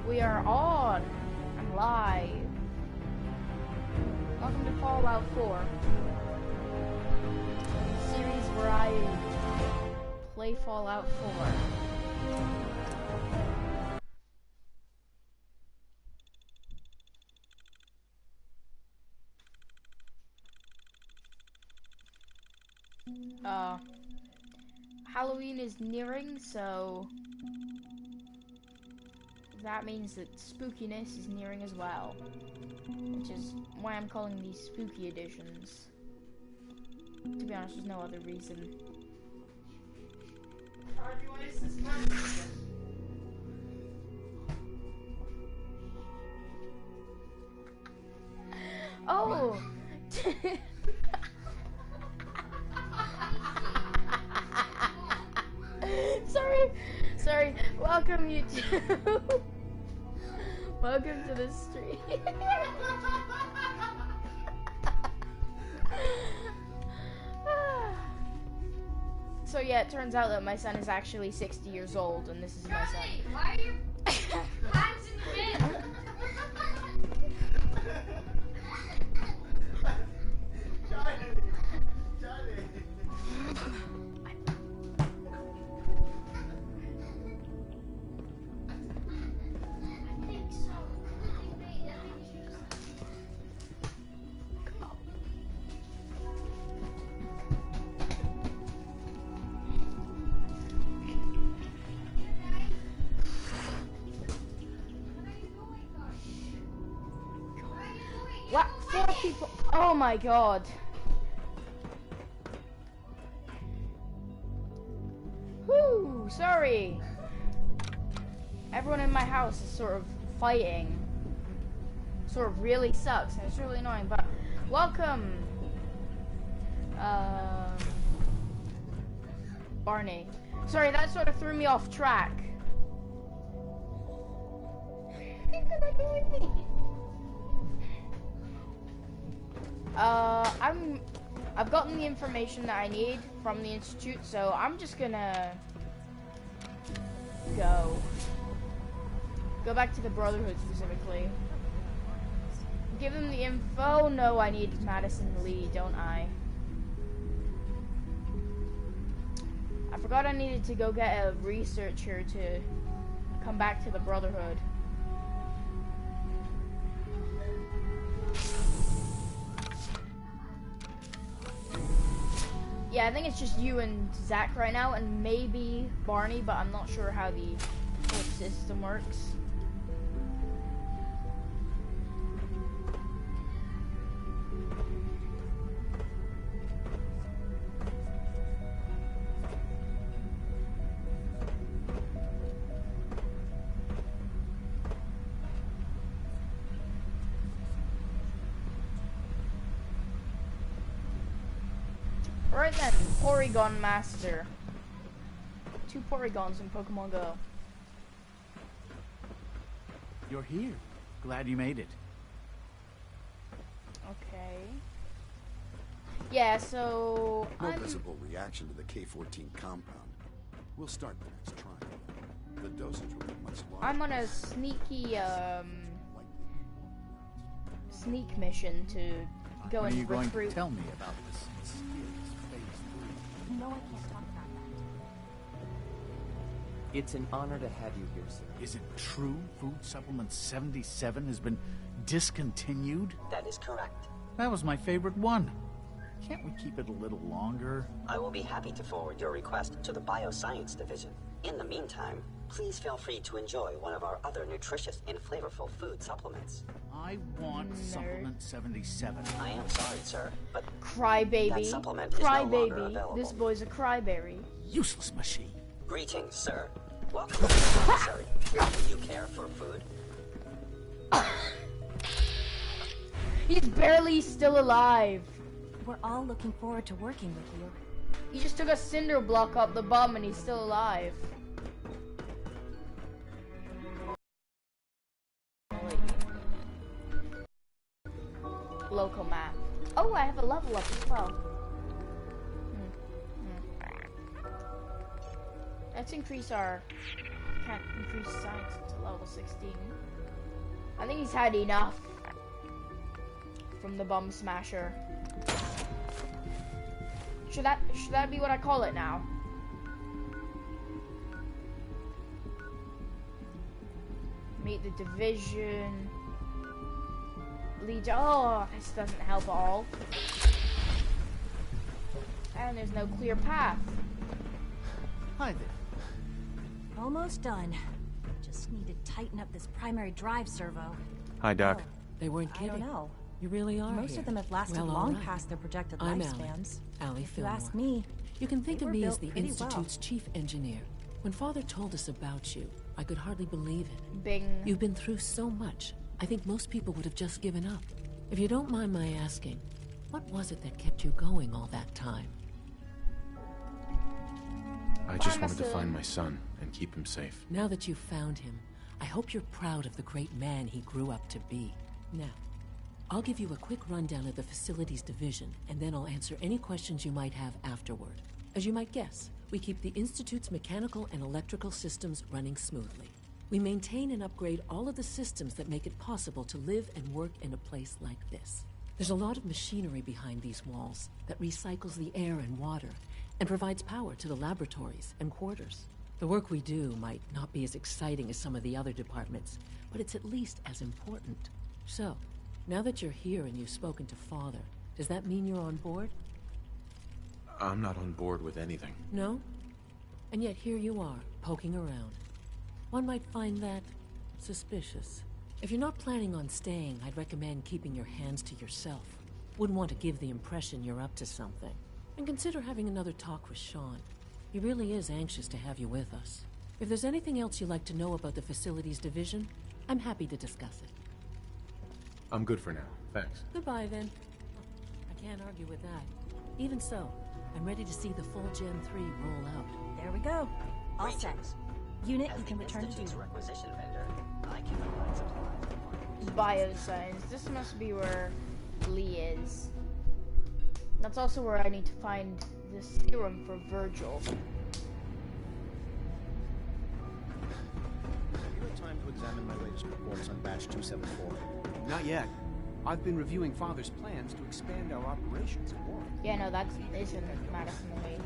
We are on and live. Welcome to Fallout 4. The series where I play Fallout 4. Halloween is nearing, so that means that spookiness is nearing as well, which is why I'm calling these spooky editions. To be honest, there's no other reason. Oh! Sorry. Welcome, YouTube. Welcome to the stream. So yeah, it turns out that my son is actually 60 years old, and this is my son. Why are your hands in the bin? What? 4 people? Oh my god. Whoo, sorry. Everyone in my house is sort of fighting. Sort of really sucks, and it's really annoying, but welcome. Barney. Sorry, that sort of threw me off track. I've gotten the information that I need from the Institute, so I'm just gonna go back to the Brotherhood specifically. Give them the info. No, I need Madison Lee, don't I? I forgot I needed to go get a researcher to come back to the Brotherhood. Yeah, I think it's just you and Zach right now, and maybe Barney, but I'm not sure how the whole system works. Right then, Porygon Master. 2 Porygons in Pokemon Go. You're here. Glad you made it. Okay. Yeah, so No visible reaction to the K-14 compound. We'll start the next trial. The dosage will be much larger. I'm on a sneaky sneak mission to go When and are you going recruit. to tell me about this mysterious phase 3? No, I can't talk about that. It's an honor to have you here, sir. Is it true Food Supplement 77 has been discontinued? That is correct. That was my favorite one. Can't we keep it a little longer? I will be happy to forward your request to the Bioscience Division. In the meantime, please feel free to enjoy one of our other nutritious and flavorful food supplements. I want Supplement 77. I am sorry, sir, but Crybaby. that supplement is no longer Crybaby. available. This boy's a cryberry. Useless machine. Greetings, sir. Welcome to the commissary. Do you care for food? He's barely still alive. We're all looking forward to working with you. He just took a cinder block up the bum and he's still alive. Local map. Oh, I have a level up as well. Let's increase our can't increase science to level 16. I think he's had enough from the Bomb Smasher. Should that be what I call it now? Meet the Division. Legion. Oh, this doesn't help at all. And there's no clear path. Hi there. Almost done. Just need to tighten up this primary drive servo. Hi, Doc. They weren't I kidding. don't know. You really are Most here. of them have lasted Well, all long right. past their projected I'm lifespans. Allie If you Fillmore. ask me, You can think they of were me as built the pretty well. Institute's chief engineer. When Father told us about you, I could hardly believe it. Bing. You've been through so much. I think most people would have just given up. If you don't mind my asking, what was it that kept you going all that time? I just wanted to Pharmacy. find my son and keep him safe. Now that you've found him, I hope you're proud of the great man he grew up to be. Now, I'll give you a quick rundown of the Facilities Division, and then I'll answer any questions you might have afterward. As you might guess, we keep the Institute's mechanical and electrical systems running smoothly. We maintain and upgrade all of the systems that make it possible to live and work in a place like this. There's a lot of machinery behind these walls that recycles the air and water and provides power to the laboratories and quarters. The work we do might not be as exciting as some of the other departments, but it's at least as important. So, now that you're here and you've spoken to Father, does that mean you're on board? I'm not on board with anything. No? And yet here you are, poking around. One might find that suspicious. If you're not planning on staying, I'd recommend keeping your hands to yourself. Wouldn't want to give the impression you're up to something. And consider having another talk with Sean. He really is anxious to have you with us. If there's anything else you'd like to know about the Facilities Division, I'm happy to discuss it. I'm good for now. Thanks. Goodbye, then. I can't argue with that. Even so, I'm ready to see the full Gen 3 roll out. there we go. All set. Greetings. Unit, As you the can return to Institute's duty. requisition vendor, I can provide supplies for partners. Bioscience. This must be where Lee is. That's also where I need to find the serum for Virgil. Have you had time to examine my latest reports on Batch 274? Not yet. I've been reviewing Father's plans to expand our operations at Warren. Yeah, no, that isn't Madison Lee.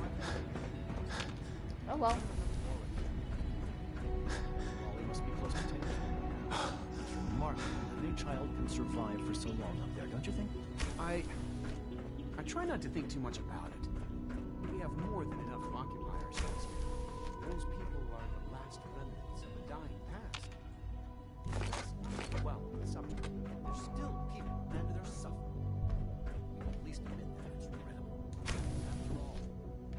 Oh well. Raleigh must be close to 10 years old. It's remarkable that any child can survive for so long up there, don't you think? I try not to think too much about it. We have more than enough to occupy ourselves here. Those people are the last remnants of a dying past. Well, the subject. They're still people, and they're suffering. You at least admit that it's regrettable. After all,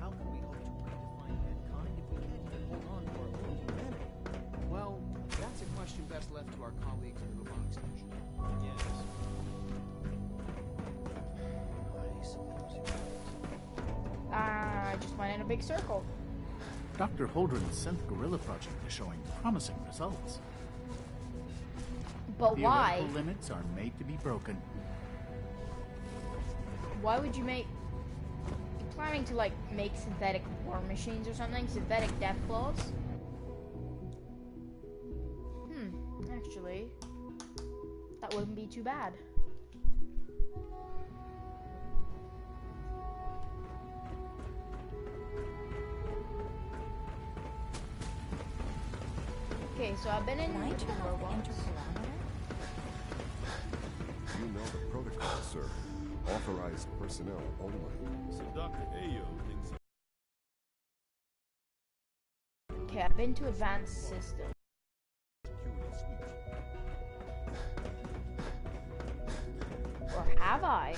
how can we hope to redefine mankind if we can't even hold on to our own humanity? Well, that's a question best left to our colleagues in the robotics division. Yes. I suppose you're right. I just went in a big circle. Dr. Holdren's Synth Gorilla project is showing promising results. But why? Theoretical limits are made to be broken. Why would you make... You're planning to, like, make synthetic war machines or something? Synthetic death claws? Actually, that wouldn't be too bad. Okay, so I've been in Can I turn off the robots. interferometer? You know the protocol, sir. Authorized personnel only. So Dr. Ayo thinks Okay, I've been to advanced system. security switch. Or have I?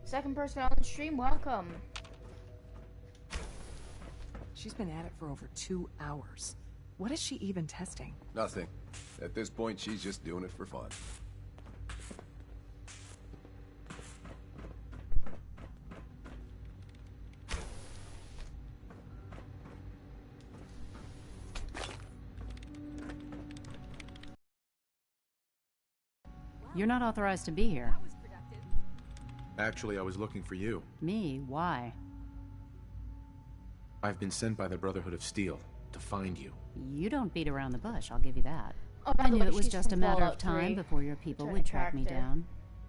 Second person on the stream, welcome. She's been at it for over 2 hours. What is she even testing? Nothing. At this point, she's just doing it for fun. You're not authorized to be here. Actually, I was looking for you. Me? Why? I've been sent by the Brotherhood of Steel to find you. You don't beat around the bush, I'll give you that. Oh, by I the knew way, it was she's just a from matter of Fallout time 3. before your people Returning would track me character. down.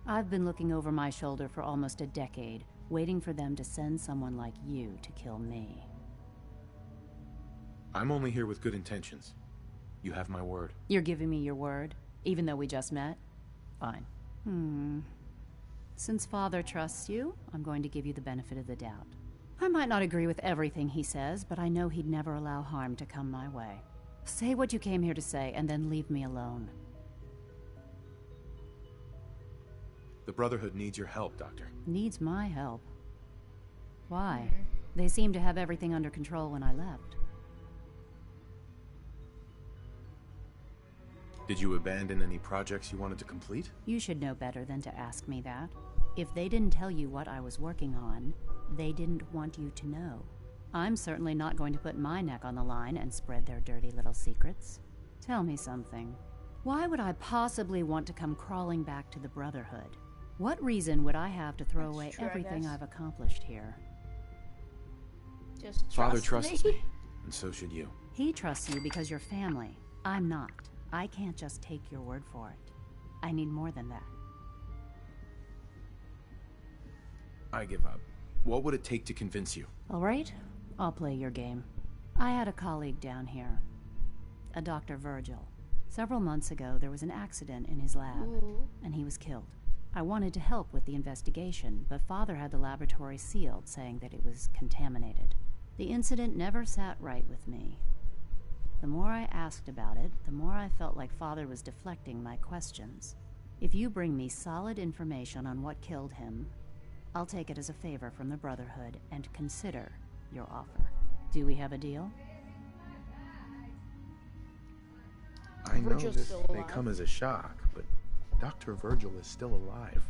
I've been looking over my shoulder for almost a decade, waiting for them to send someone like you to kill me. I'm only here with good intentions. You have my word. You're giving me your word, even though we just met? Fine. Since Father trusts you, I'm going to give you the benefit of the doubt. I might not agree with everything he says, but I know he'd never allow harm to come my way. Say what you came here to say, and then leave me alone. The Brotherhood needs your help, Doctor. Needs my help. Why? They seemed to have everything under control when I left. Did you abandon any projects you wanted to complete? You should know better than to ask me that. If they didn't tell you what I was working on, they didn't want you to know. I'm certainly not going to put my neck on the line and spread their dirty little secrets. Tell me something. Why would I possibly want to come crawling back to the Brotherhood? What reason would I have to throw away true, I everything guess. I've accomplished here? Just Father trust trusts me. me, and so should you. He trusts you because you're family. I'm not. I can't just take your word for it. I need more than that. I give up. What would it take to convince you? All right, I'll play your game. I had a colleague down here, a Dr. Virgil. Several months ago, there was an accident in his lab, and he was killed. I wanted to help with the investigation, but Father had the laboratory sealed, saying that it was contaminated. The incident never sat right with me. The more I asked about it, the more I felt like Father was deflecting my questions. If you bring me solid information on what killed him, I'll take it as a favor from the Brotherhood and consider your offer. Do we have a deal? I know Virgil's this still may alive. come as a shock, but Dr. Virgil is still alive.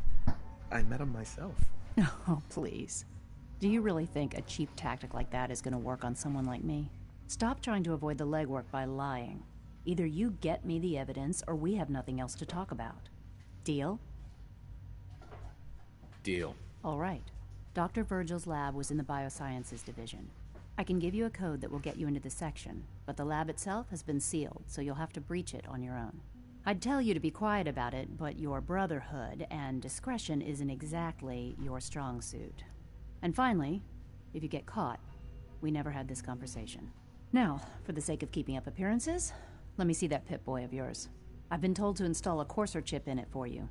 I met him myself. Oh, please. Do you really think a cheap tactic like that is going to work on someone like me? Stop trying to avoid the legwork by lying. Either you get me the evidence, or we have nothing else to talk about. Deal? Deal. All right. Dr. Virgil's lab was in the Biosciences Division. I can give you a code that will get you into the section, but the lab itself has been sealed, so you'll have to breach it on your own. I'd tell you to be quiet about it, but your Brotherhood and discretion isn't exactly your strong suit. And finally, if you get caught, we never had this conversation. Now, for the sake of keeping up appearances, let me see that Pip-Boy of yours. I've been told to install a Courser chip in it for you.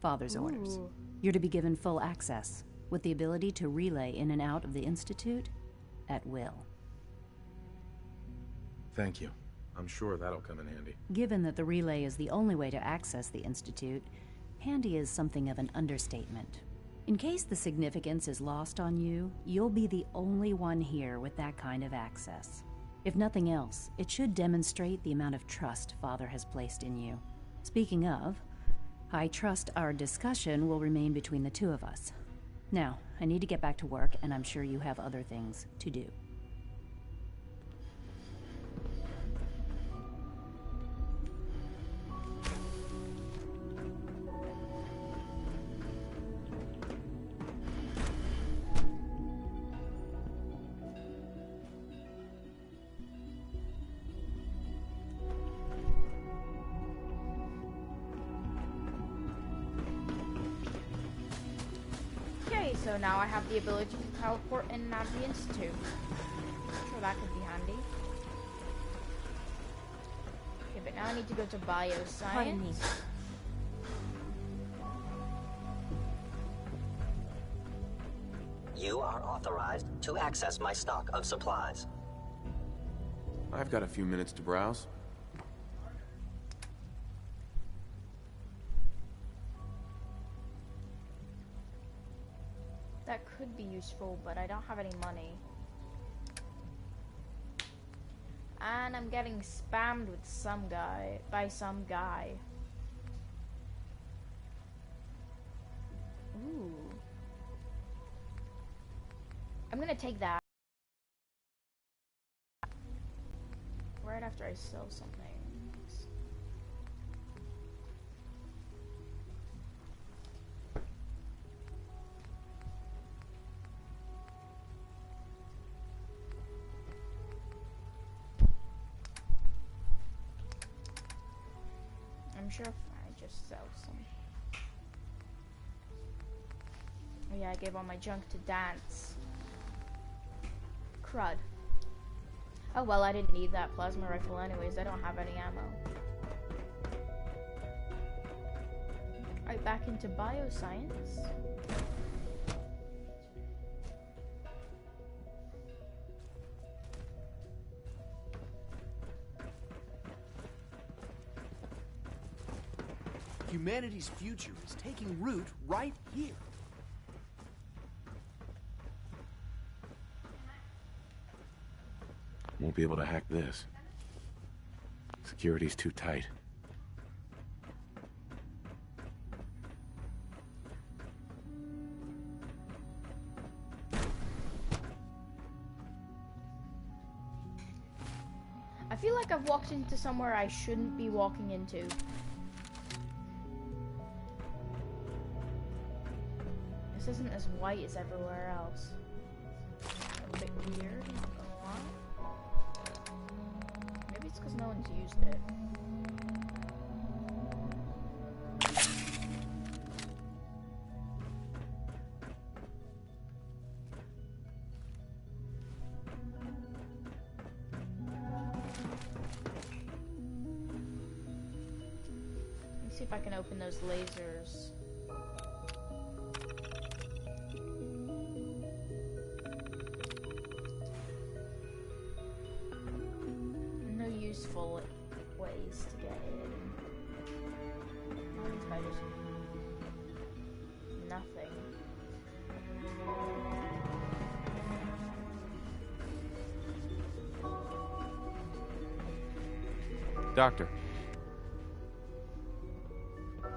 Father's orders. You're to be given full access, with the ability to relay in and out of the Institute at will. Thank you. I'm sure that'll come in handy. Given that the relay is the only way to access the Institute, handy is something of an understatement. In case the significance is lost on you, you'll be the only one here with that kind of access. If nothing else, it should demonstrate the amount of trust Father has placed in you. Speaking of, I trust our discussion will remain between the two of us. Now, I need to get back to work, and I'm sure you have other things to do. Okay, so now I have the ability to teleport in and out of the Institute. I'm sure that could be handy. Okay, but now I need to go to Bioscience. Pardon me. You are authorized to access my stock of supplies. I've got a few minutes to browse. That could be useful, but I don't have any money. And I'm getting spammed with some guy, by some guy. Ooh. I'm gonna take that. Right after I sell something. I'm sure if I just sell some. Oh yeah, I gave all my junk to Dance. Crud. Oh well, I didn't need that plasma rifle anyways. I don't have any ammo. Right, back into bioscience. Humanity's future is taking root right here. Won't be able to hack this. Security's too tight. I feel like I've walked into somewhere I shouldn't be walking into. This isn't as white as everywhere else. A bit weird, not gonna lie. Maybe it's because no one's used it. Let's see if I can open those lasers. No useful ways to get in. Mine's by just nothing. Doctor.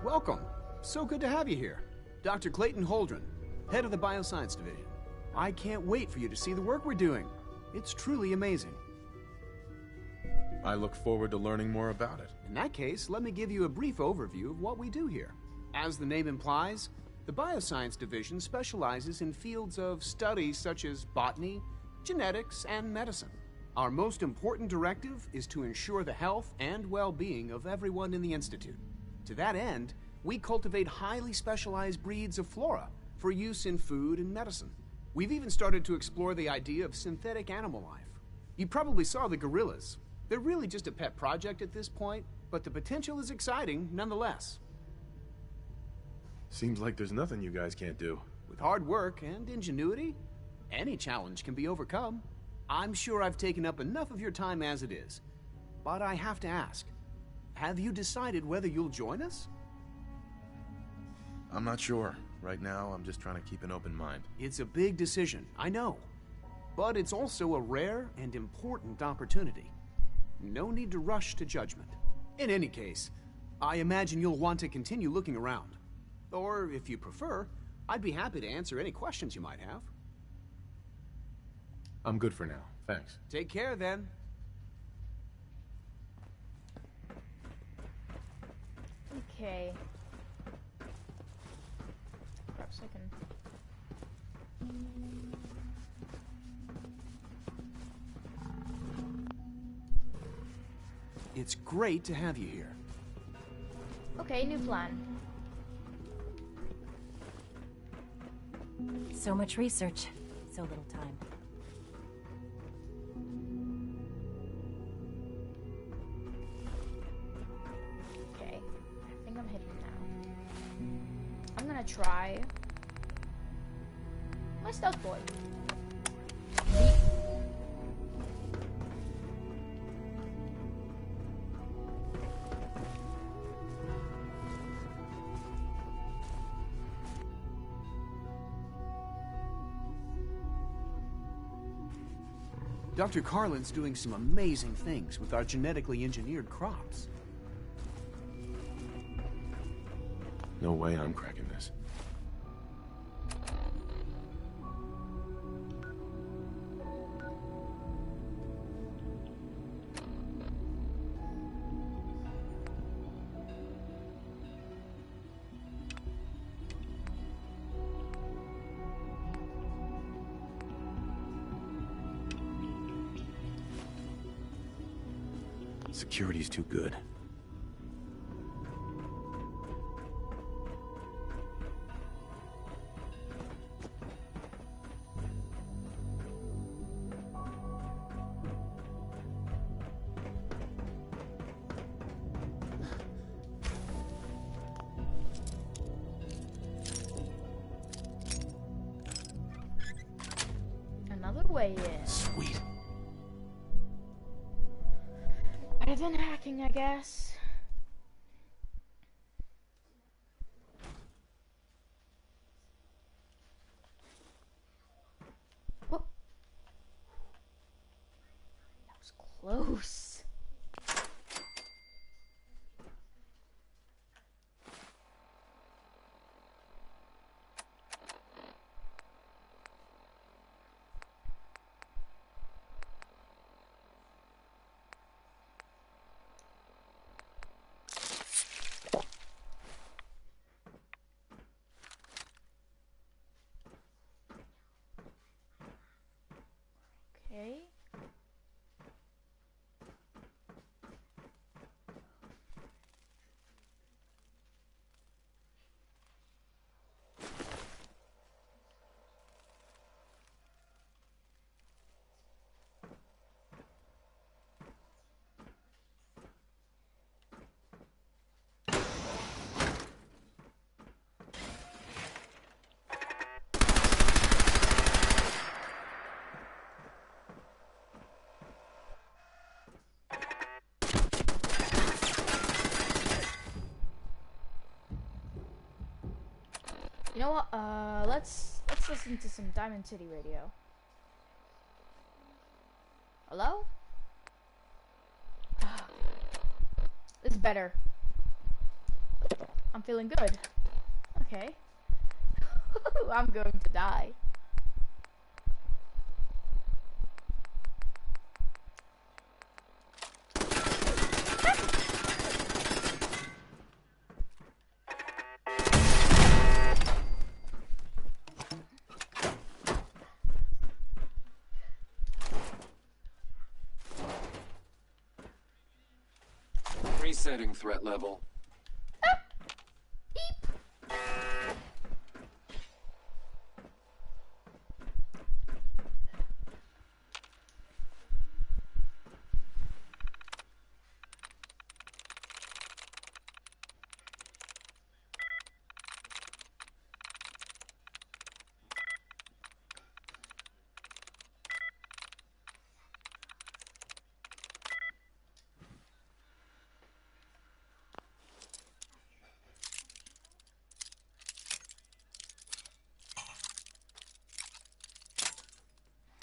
Welcome. So good to have you here. Dr. Clayton Holdren, head of the Bioscience Division. I can't wait for you to see the work we're doing. It's truly amazing. I look forward to learning more about it. In that case, let me give you a brief overview of what we do here. As the name implies, the Bioscience Division specializes in fields of study such as botany, genetics, and medicine. Our most important directive is to ensure the health and well-being of everyone in the Institute. To that end, we cultivate highly specialized breeds of flora for use in food and medicine. We've even started to explore the idea of synthetic animal life. You probably saw the gorillas. They're really just a pet project at this point, but the potential is exciting nonetheless. Seems like there's nothing you guys can't do. With hard work and ingenuity, any challenge can be overcome. I'm sure I've taken up enough of your time as it is, but I have to ask, have you decided whether you'll join us? I'm not sure. Right now, I'm just trying to keep an open mind. It's a big decision, I know. But it's also a rare and important opportunity. No need to rush to judgment. In any case, I imagine you'll want to continue looking around. Or, if you prefer, I'd be happy to answer any questions you might have. I'm good for now. Thanks. Take care, then. Okay. Perhaps I can... It's great to have you here. Okay, new plan. So much research, so little time. Okay, I think I'm hidden now. I'm gonna try my stealth boy. Dr. Carlin's doing some amazing things with our genetically engineered crops. No way I'm cracking this. Security's too good. another way in. Sweet. Better than hacking, I guess. Whoop. That was close. Okay. You know what? Let's listen to some Diamond City radio. Hello? This is better. I'm feeling good. Okay. I'm going to die. Resetting threat level.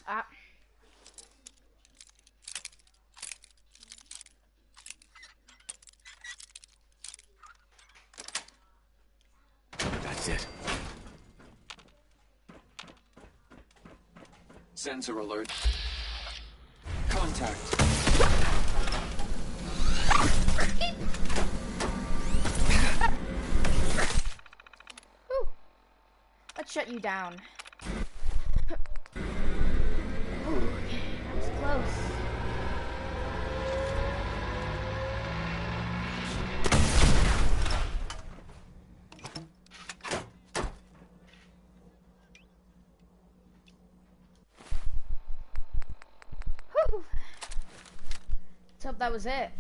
Ah. That's it. Sensor alert. Contact. Whew. Let's shut you down. Ooh, that was close. Whew. Let's hope that was it.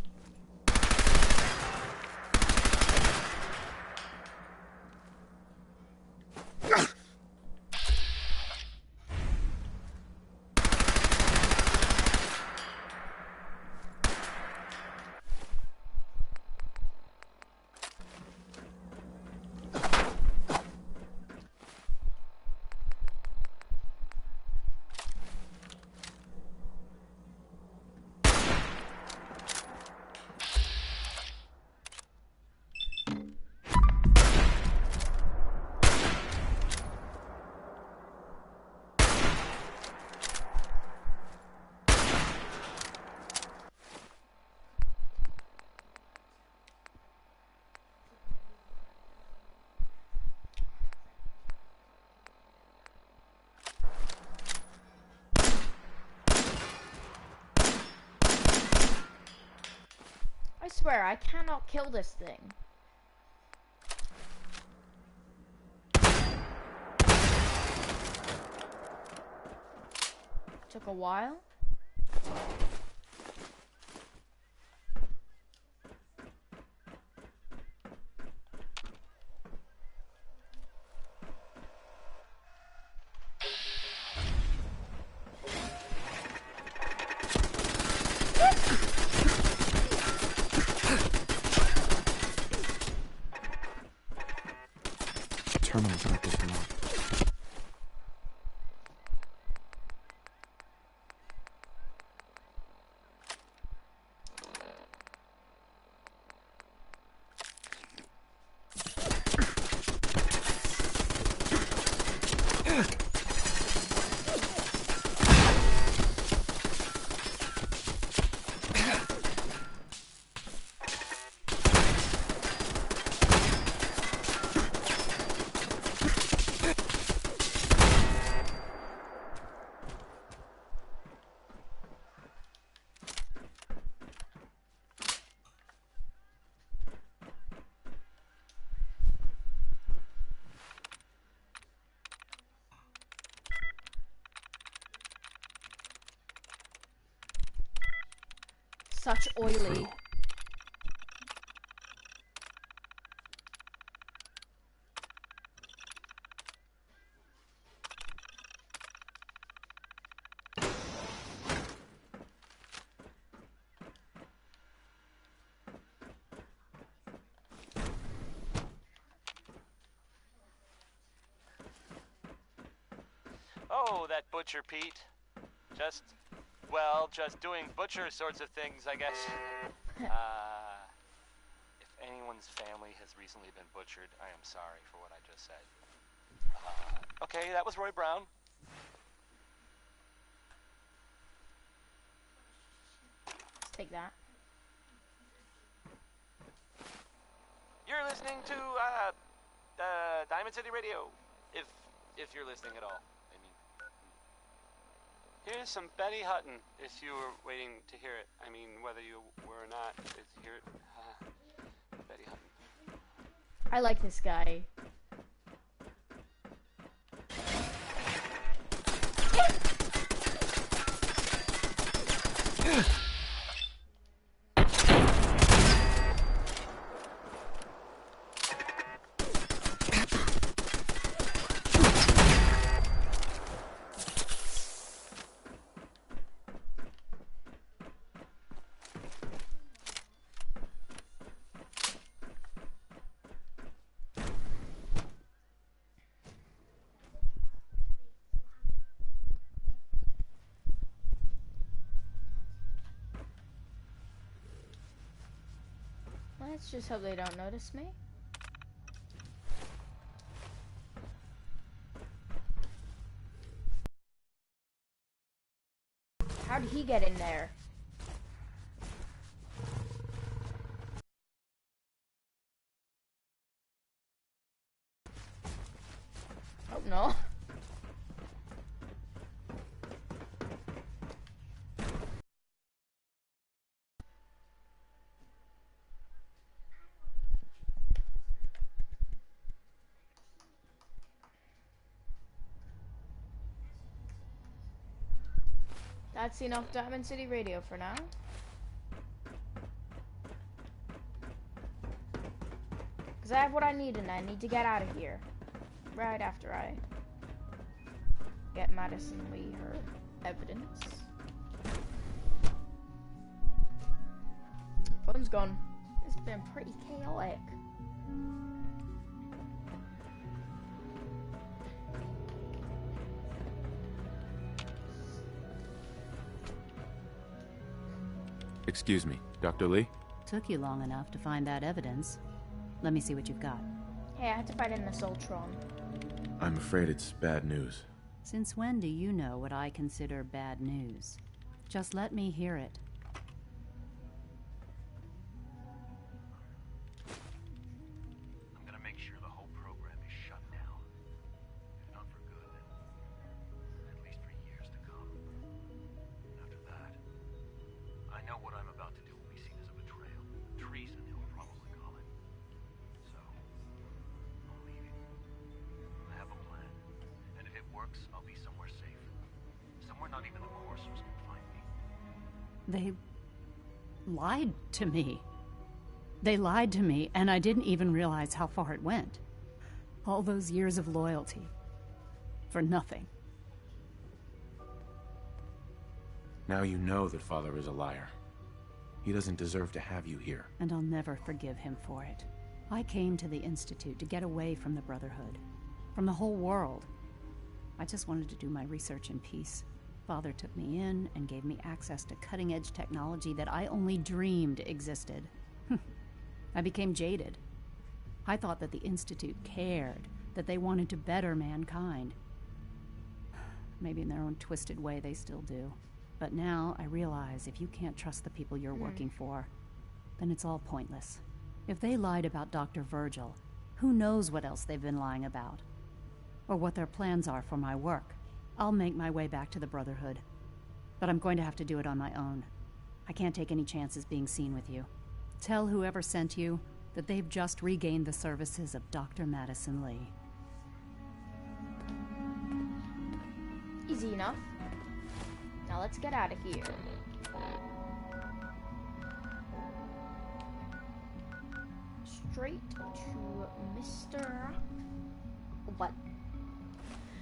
I swear, I cannot kill this thing. Took a while. terminals aren't this long. Such oily. Oh, that Butcher Pete. Just doing butcher sorts of things, I guess. If anyone's family has recently been butchered, I am sorry for what I just said. Okay, that was Roy Brown. Let's take that. You're listening to, Diamond City Radio. If you're listening at all. Here's some Betty Hutton, if you were waiting to hear it. I mean, whether you were or not, to hear it. Betty Hutton. I like this guy. Let's just hope they don't notice me. How did he get in there? Oh no. That's enough Diamond City Radio for now. Because I have what I need and I need to get out of here. Right after I get Madison Lee her evidence. Phone's gone. It's been pretty chaotic. Excuse me, Dr. Lee? Took you long enough to find that evidence. Let me see what you've got. Hey, I had to fight an Assaultron. I'm afraid it's bad news. Since when do you know what I consider bad news? Just let me hear it. I'm gonna make sure the whole program is shut down. If not for good, then at least for years to come. After that, I know what I'm about to do will be seen as a betrayal. Treason, they'll probably call it. So, I'm leaving. I have a plan. And if it works, I'll be somewhere safe. Somewhere not even the Coursers can find me. They lied to me. They lied to me, and I didn't even realize how far it went. All those years of loyalty. For nothing. Now you know that Father is a liar. He doesn't deserve to have you here. And I'll never forgive him for it. I came to the Institute to get away from the Brotherhood. from the whole world. I just wanted to do my research in peace. Father took me in and gave me access to cutting-edge technology that I only dreamed existed. I became jaded. I thought that the Institute cared, that they wanted to better mankind. Maybe in their own twisted way they still do. But now I realize if you can't trust the people you're working for, then it's all pointless. If they lied about Dr. Virgil, who knows what else they've been lying about? Or what their plans are for my work. I'll make my way back to the Brotherhood. But I'm going to have to do it on my own. I can't take any chances being seen with you. Tell whoever sent you that they've just regained the services of Dr. Madison Lee. Easy enough. Now let's get out of here. Straight to Mr. What?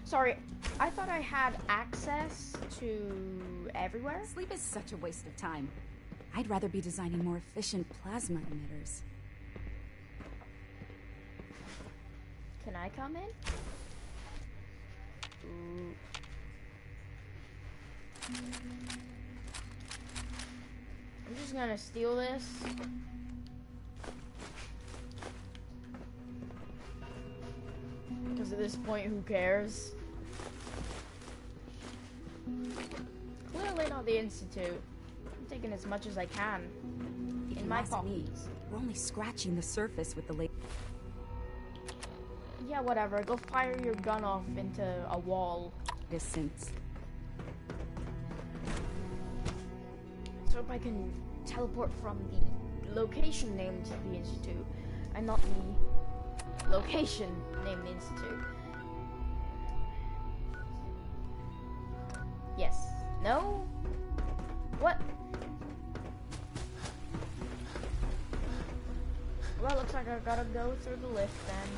Sorry, I thought I had access to everywhere. Sleep is such a waste of time. I'd rather be designing more efficient plasma emitters. Can I come in? Ooh. I'm just gonna steal this. Because at this point, who cares? Clearly not the Institute. I'm taking as much as I can. In my pockets. We're only scratching the surface with the late. Yeah, whatever. Go fire your gun off into a wall. Distance. So if I can teleport from the location named the Institute, and not the location named the Institute. Yes. No? What? Well, looks like I gotta go through the lift then.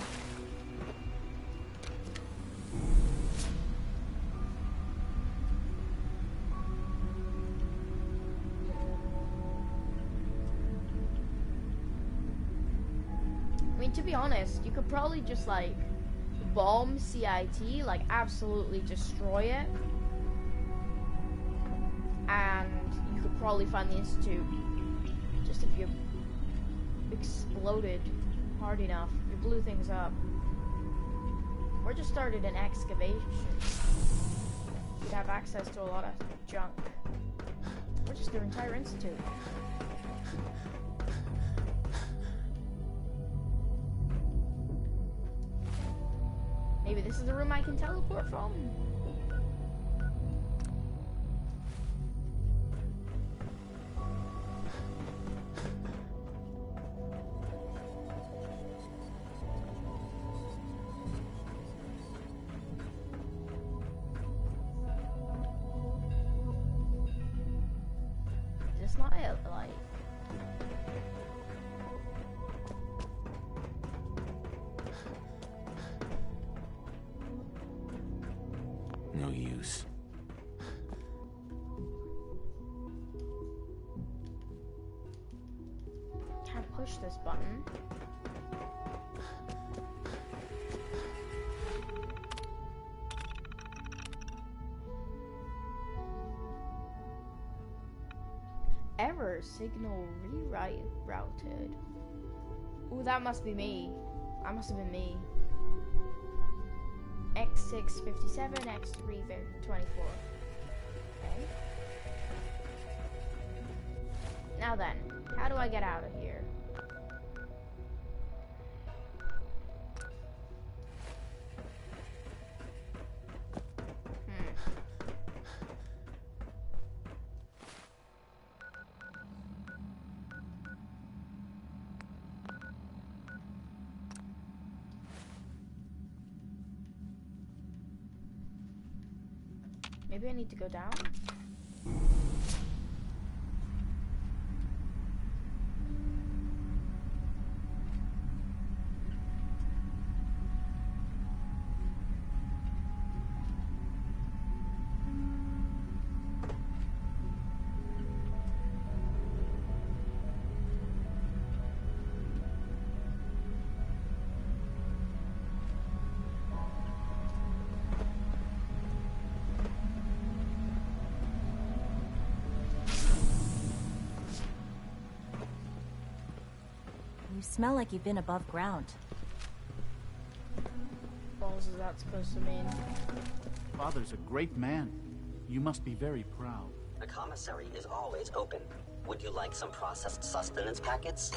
I mean, to be honest, you could probably just, like, bomb CIT, like, absolutely destroy it. And you could probably find the Institute just if you exploded hard enough. You blew things up. Or just started an excavation. You'd have access to a lot of junk. Or just their entire Institute. Maybe this is the room I can teleport from? Is this not it? Like... No use. Can't push this button. Error signal rerouted. Ooh, that must be me. That must have been me. X657, X324. Okay. Now then, how do I get out of here? Maybe I need to go down? You smell like you've been above ground. Balls is that supposed to mean? Father's a great man. You must be very proud. The commissary is always open. Would you like some processed sustenance packets?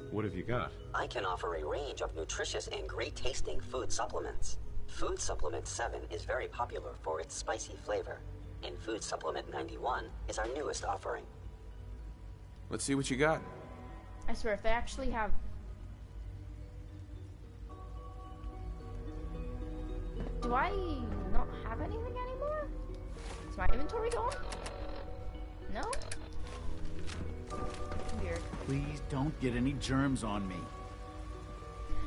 What have you got? I can offer a range of nutritious and great-tasting food supplements. Food Supplement 7 is very popular for its spicy flavor, and Food Supplement 91 is our newest offering. Let's see what you got. I swear, if they actually have... Do I not have anything anymore? Is my inventory gone? No? Weird. Please don't get any germs on me.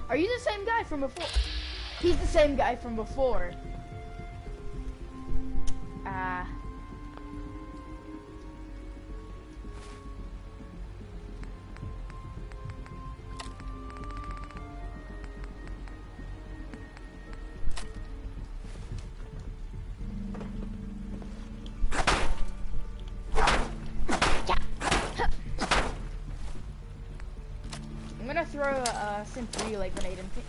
Are you the same guy from before? He's the same guy from before. I'm gonna throw a synth relay grenade and see.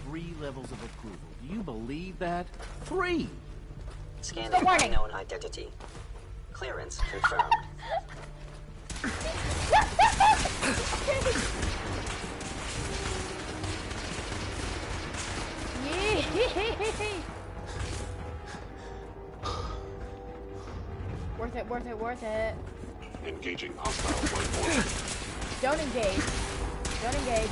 3 levels of approval. Do you believe that? 3! Scanning unknown identity. Clearance confirmed. Yay! Worth it, worth it, worth it. Engaging hostile white force. Don't engage. Don't engage.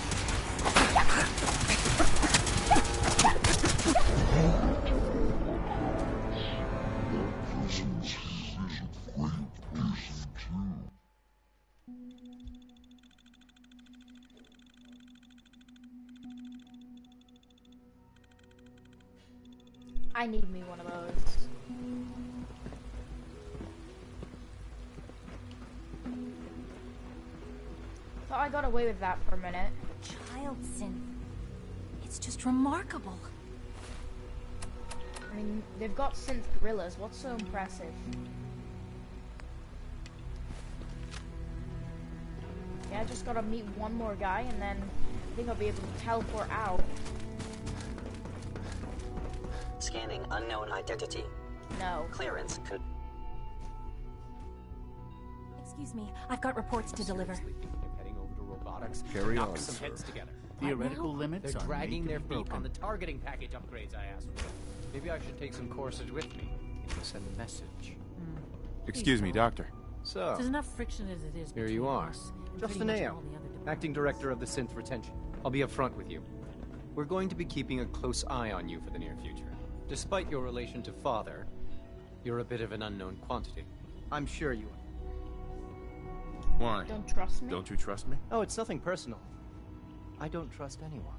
I need me one of those. Thought I got away with that for a minute. Child synth. It's just remarkable. I mean, they've got synth gorillas. What's so impressive? Yeah, I just gotta meet one more guy and then I think I'll be able to teleport out. Scanning unknown identity. No. Clearance Excuse me, I've got reports to deliver. Heading over to robotics. Carry knock on, some sir. heads together. Theoretical limits They're are dragging made to their be feet broken. on the targeting package upgrades I asked for. Maybe I should take some courses with me to send a message. Excuse me, Doctor. So, There's enough friction as it is. here between you are. us and Justin pretty much Ayo, all the other departments. Acting Director of the Synth Retention. I'll be upfront with you. We're going to be keeping a close eye on you for the near future. Despite your relation to Father, you're a bit of an unknown quantity. I'm sure you are. Why? Don't trust me? Don't you trust me? Oh, it's nothing personal. I don't trust anyone.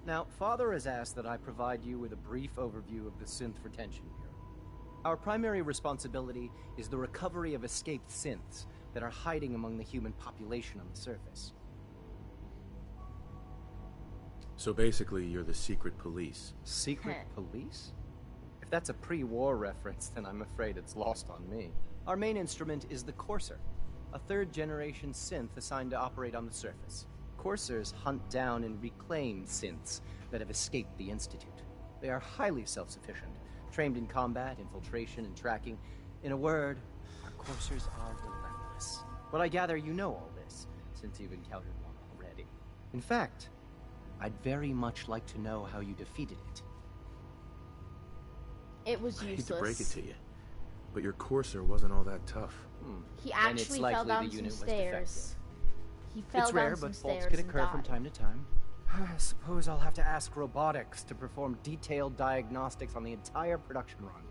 Now, Father has asked that I provide you with a brief overview of the Synth Retention Bureau. Our primary responsibility is the recovery of escaped synths that are hiding among the human population on the surface. So basically, you're the secret police. Secret police? If that's a pre-war reference, then I'm afraid it's lost on me. Our main instrument is the Courser, a third-generation synth assigned to operate on the surface. Coursers hunt down and reclaim synths that have escaped the Institute. They are highly self-sufficient, trained in combat, infiltration, and tracking. In a word, our Coursers are relentless. But I gather you know all this, since you've encountered one already. In fact, I'd very much like to know how you defeated it. It was I hate useless. to break it to you, but your Courser wasn't all that tough. He Then it's actually likely fell the down some unit was stairs. He fell It's down rare, some but faults stairs can and occur from died. time to time. I suppose I'll have to ask robotics to perform detailed diagnostics on the entire production run.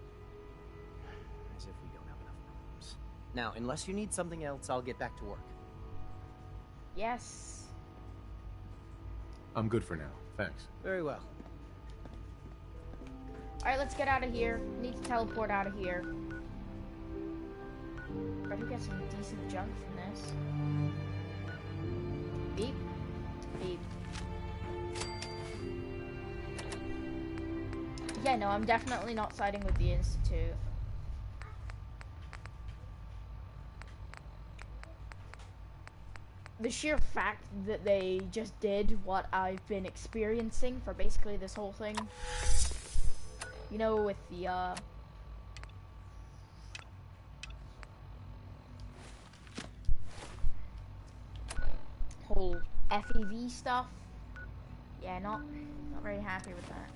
As if we don't have enough problems. Now, unless you need something else, I'll get back to work. Yes. I'm good for now. Thanks. Very well. Alright, let's get out of here. Need to teleport out of here. Better get some decent junk from this. Beep. Beep. Yeah, no, I'm definitely not siding with the Institute. the sheer fact that they just did what I've been experiencing for basically this whole thing. You know, with the, whole FEV stuff. Yeah, not very happy with that.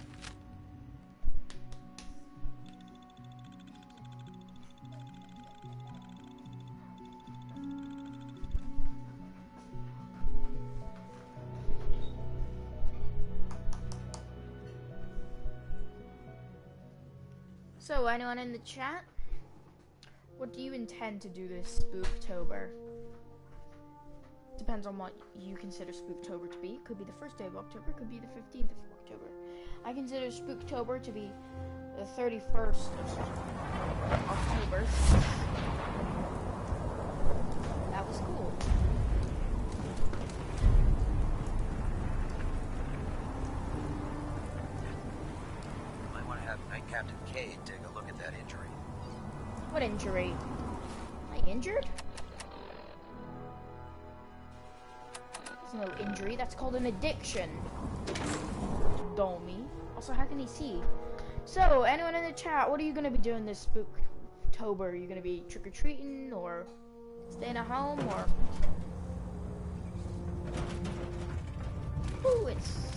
So, anyone in the chat? What do you intend to do this Spooktober? Depends on what you consider Spooktober to be. Could be the first day of October, could be the 15th of October. I consider Spooktober to be the 31st of October. That was cool. You might want to have Night Captain Cade take a look at that injury. What injury? Am I injured? It's no injury, that's called an addiction. Dummy. Also, how can he see? So, anyone in the chat, what are you gonna be doing this Spooktober? Are you gonna be trick-or-treating, or staying at home, or... Ooh, it's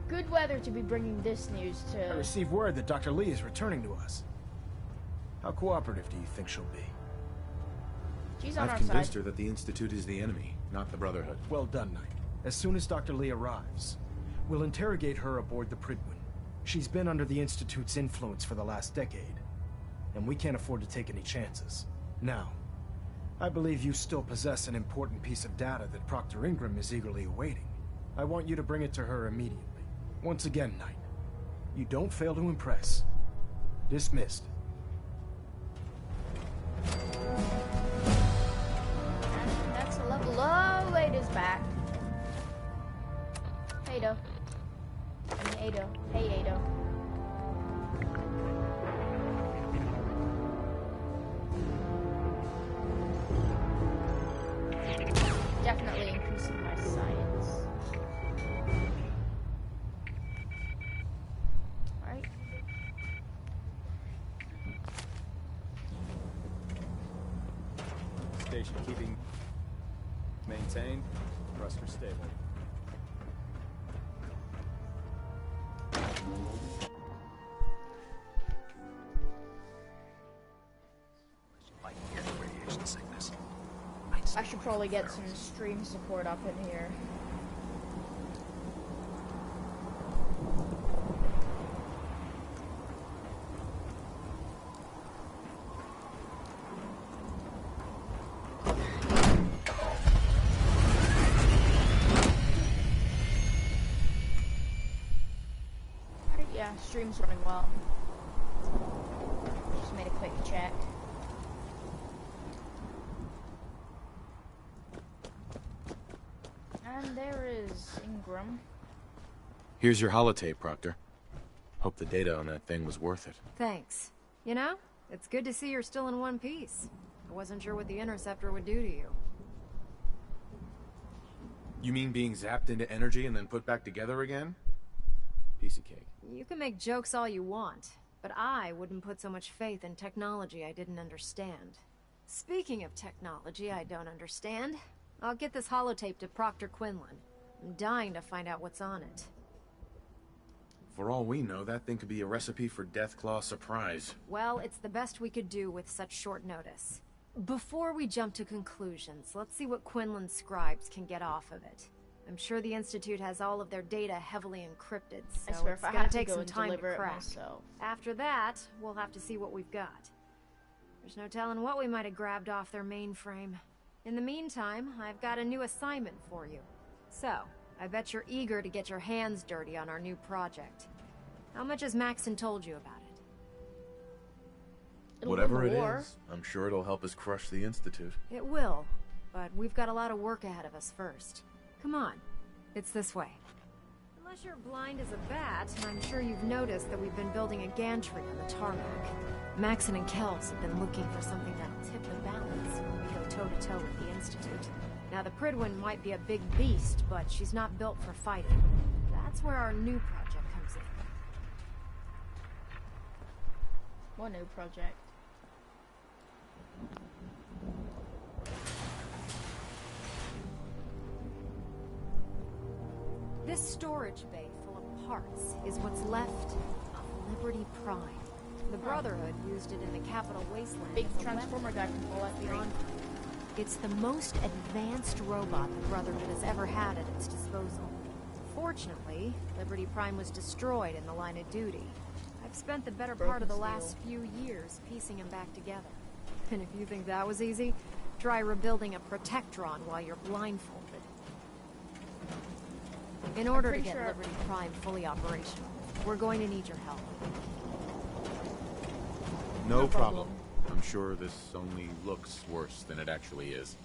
good weather to be bringing this news to... I received word that Dr. Lee is returning to us. How cooperative do you think she'll be? She's on I've our convinced side. her that the Institute is the enemy, not the Brotherhood. Well done, Knight. As soon as Dr. Lee arrives, we'll interrogate her aboard the Prydwen. She's been under the Institute's influence for the last decade, and we can't afford to take any chances. Now, I believe you still possess an important piece of data that Proctor Ingram is eagerly awaiting. I want you to bring it to her immediately. Once again, Knight, you don't fail to impress. Dismissed. That's a level. Oh, Ada's back. Hey, Ada. I mean, Ada. Hey, Ada. Definitely increasing my science. Alright. Station keeping maintained. Thruster stable. Radiation sickness. I should probably get some stream support up in here. Yeah, stream's running well. Just made a quick check. And there is Ingram. Here's your holotape, Proctor. Hope the data on that thing was worth it. Thanks. You know, it's good to see you're still in one piece. I wasn't sure what the Interceptor would do to you. You mean being zapped into energy and then put back together again? Piece of cake. You can make jokes all you want, but I wouldn't put so much faith in technology I didn't understand. Speaking of technology I don't understand, I'll get this holotape to Proctor Quinlan. I'm dying to find out what's on it. For all we know, that thing could be a recipe for Deathclaw surprise. Well, it's the best we could do with such short notice. Before we jump to conclusions, let's see what Quinlan's scribes can get off of it. I'm sure the Institute has all of their data heavily encrypted, so I swear, it's if I gonna had to take go some and time to deliver it crack. myself. After that, we'll have to see what we've got. There's no telling what we might have grabbed off their mainframe. In the meantime, I've got a new assignment for you. So, I bet you're eager to get your hands dirty on our new project. How much has Maxon told you about it? Whatever it is, I'm sure it'll help us crush the Institute. It will, but we've got a lot of work ahead of us first. Come on, it's this way. Unless you're blind as a bat, I'm sure you've noticed that we've been building a gantry on the tarmac. Maxon and Kells have been looking for something that'll tip the balance when we go toe-to-toe with the Institute. Now, the Prydwen might be a big beast, but she's not built for fighting. That's where our new project comes in. What new project? This storage bay full of parts is what's left of Liberty Prime. The Brotherhood used it in the Capital Wasteland. Big Transformer guy from Fallout 3. It's the most advanced robot the Brotherhood has ever had at its disposal. Fortunately, Liberty Prime was destroyed in the line of duty. I've spent the better part of the last few years piecing him back together. And if you think that was easy, try rebuilding a Protectron while you're blindfolded. In order to get Liberty Prime fully operational, we're going to need your help. No problem. I'm sure this only looks worse than it actually is.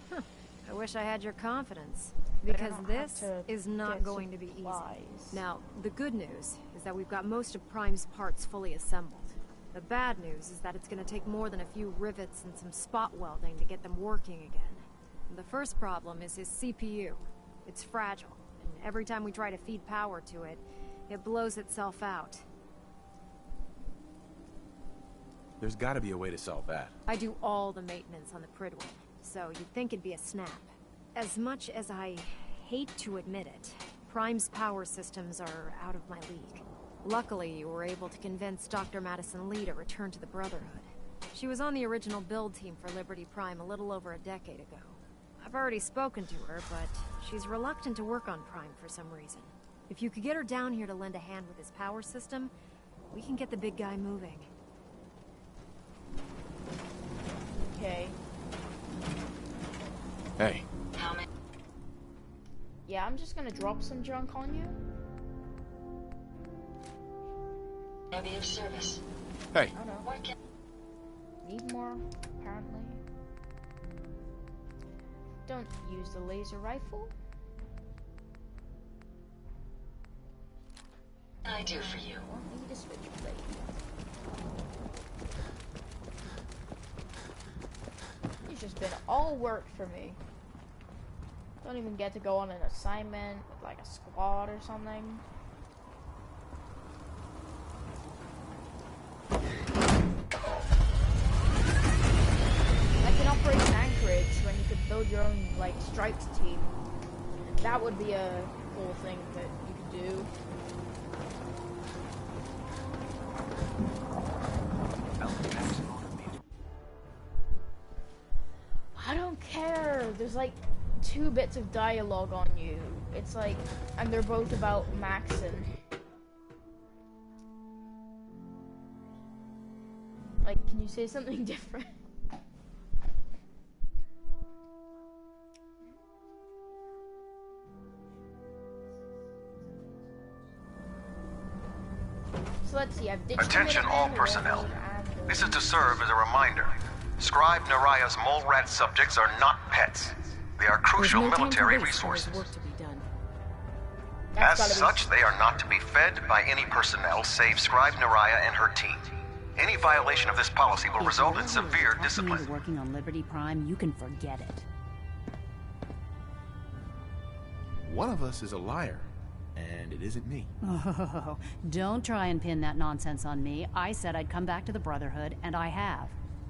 I wish I had your confidence, because this is not going to be easy. Now, the good news is that we've got most of Prime's parts fully assembled. The bad news is that it's going to take more than a few rivets and some spot welding to get them working again. And the first problem is his CPU. It's fragile, and every time we try to feed power to it, it blows itself out. There's gotta be a way to solve that. I do all the maintenance on the Prydwen, so you'd think it'd be a snap. As much as I hate to admit it, Prime's power systems are out of my league. Luckily, you were able to convince Dr. Madison Lee to return to the Brotherhood. She was on the original build team for Liberty Prime a little over a decade ago. I've already spoken to her, but she's reluctant to work on Prime for some reason. If you could get her down here to lend a hand with his power system, we can get the big guy moving. Okay. Hey. Yeah, I'm just gonna drop some junk on you. Lobby of service. Hey. Oh no. Need more, apparently. Don't use the laser rifle. What can I do for you? Need a switchblade. It's just been all work for me. Don't even get to go on an assignment with like a squad or something. I can operate an Anchorage when you could build your own like stripes team. That would be a cool thing that you could do. I don't care. There's like 2 bits of dialogue on you. It's like, and they're both about Maxon. Like, can you say something different? So let's see, I've ditched Attention all personnel. This is to serve as a reminder. Scribe Naraya's mole rat subjects are not pets. They are crucial military resources. As such, they are not to be fed by any personnel save Scribe Naraya and her team. Any violation of this policy will result in severe discipline. Working on Liberty Prime, you can forget it. One of us is a liar, and it isn't me. Oh, don't try and pin that nonsense on me. I said I'd come back to the Brotherhood, and I have.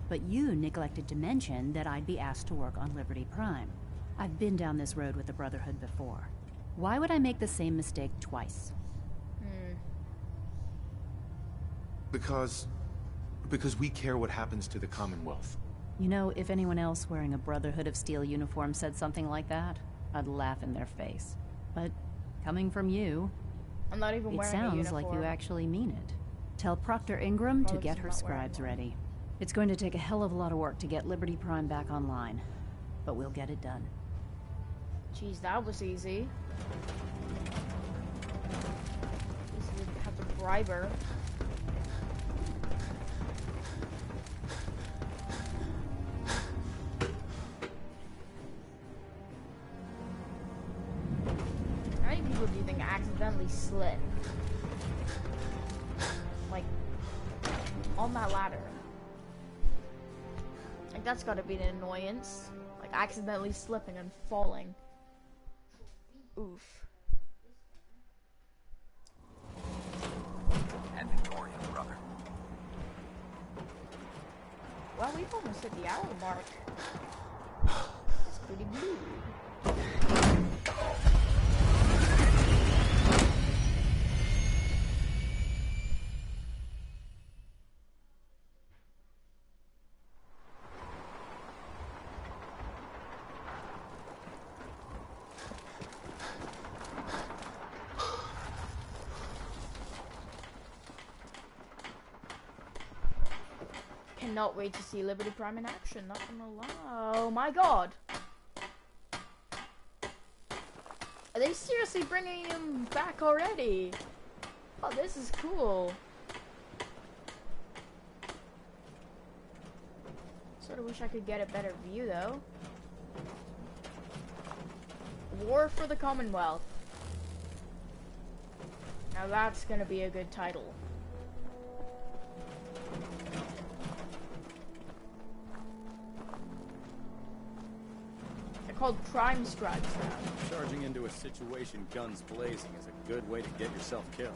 But you neglected to mention that I'd be asked to work on Liberty Prime. I've been down this road with the Brotherhood before. Why would I make the same mistake twice? Because we care what happens to the Commonwealth. You know, if anyone else wearing a Brotherhood of Steel uniform said something like that, I'd laugh in their face. But coming from you, I'm not even it wearing a sounds uniform. like you actually mean it. Tell Proctor Ingram to get her scribes ready. It's going to take a hell of a lot of work to get Liberty Prime back online, but we'll get it done. Jeez, that was easy. Just didn't have to bribe her. How many people do you think accidentally slid? Like, on that ladder. Like, that's gotta be an annoyance. Like, accidentally slipping and falling. Oof. And Victoria, brother. Well, we've almost hit the hour mark. That's pretty good. Cannot wait to see Liberty Prime in action, not gonna lie. Oh my god! Are they seriously bringing him back already? Oh, this is cool. Sort of wish I could get a better view though. War for the Commonwealth. Now that's gonna be a good title. Called Prime Strikes now. Charging into a situation guns blazing is a good way to get yourself killed.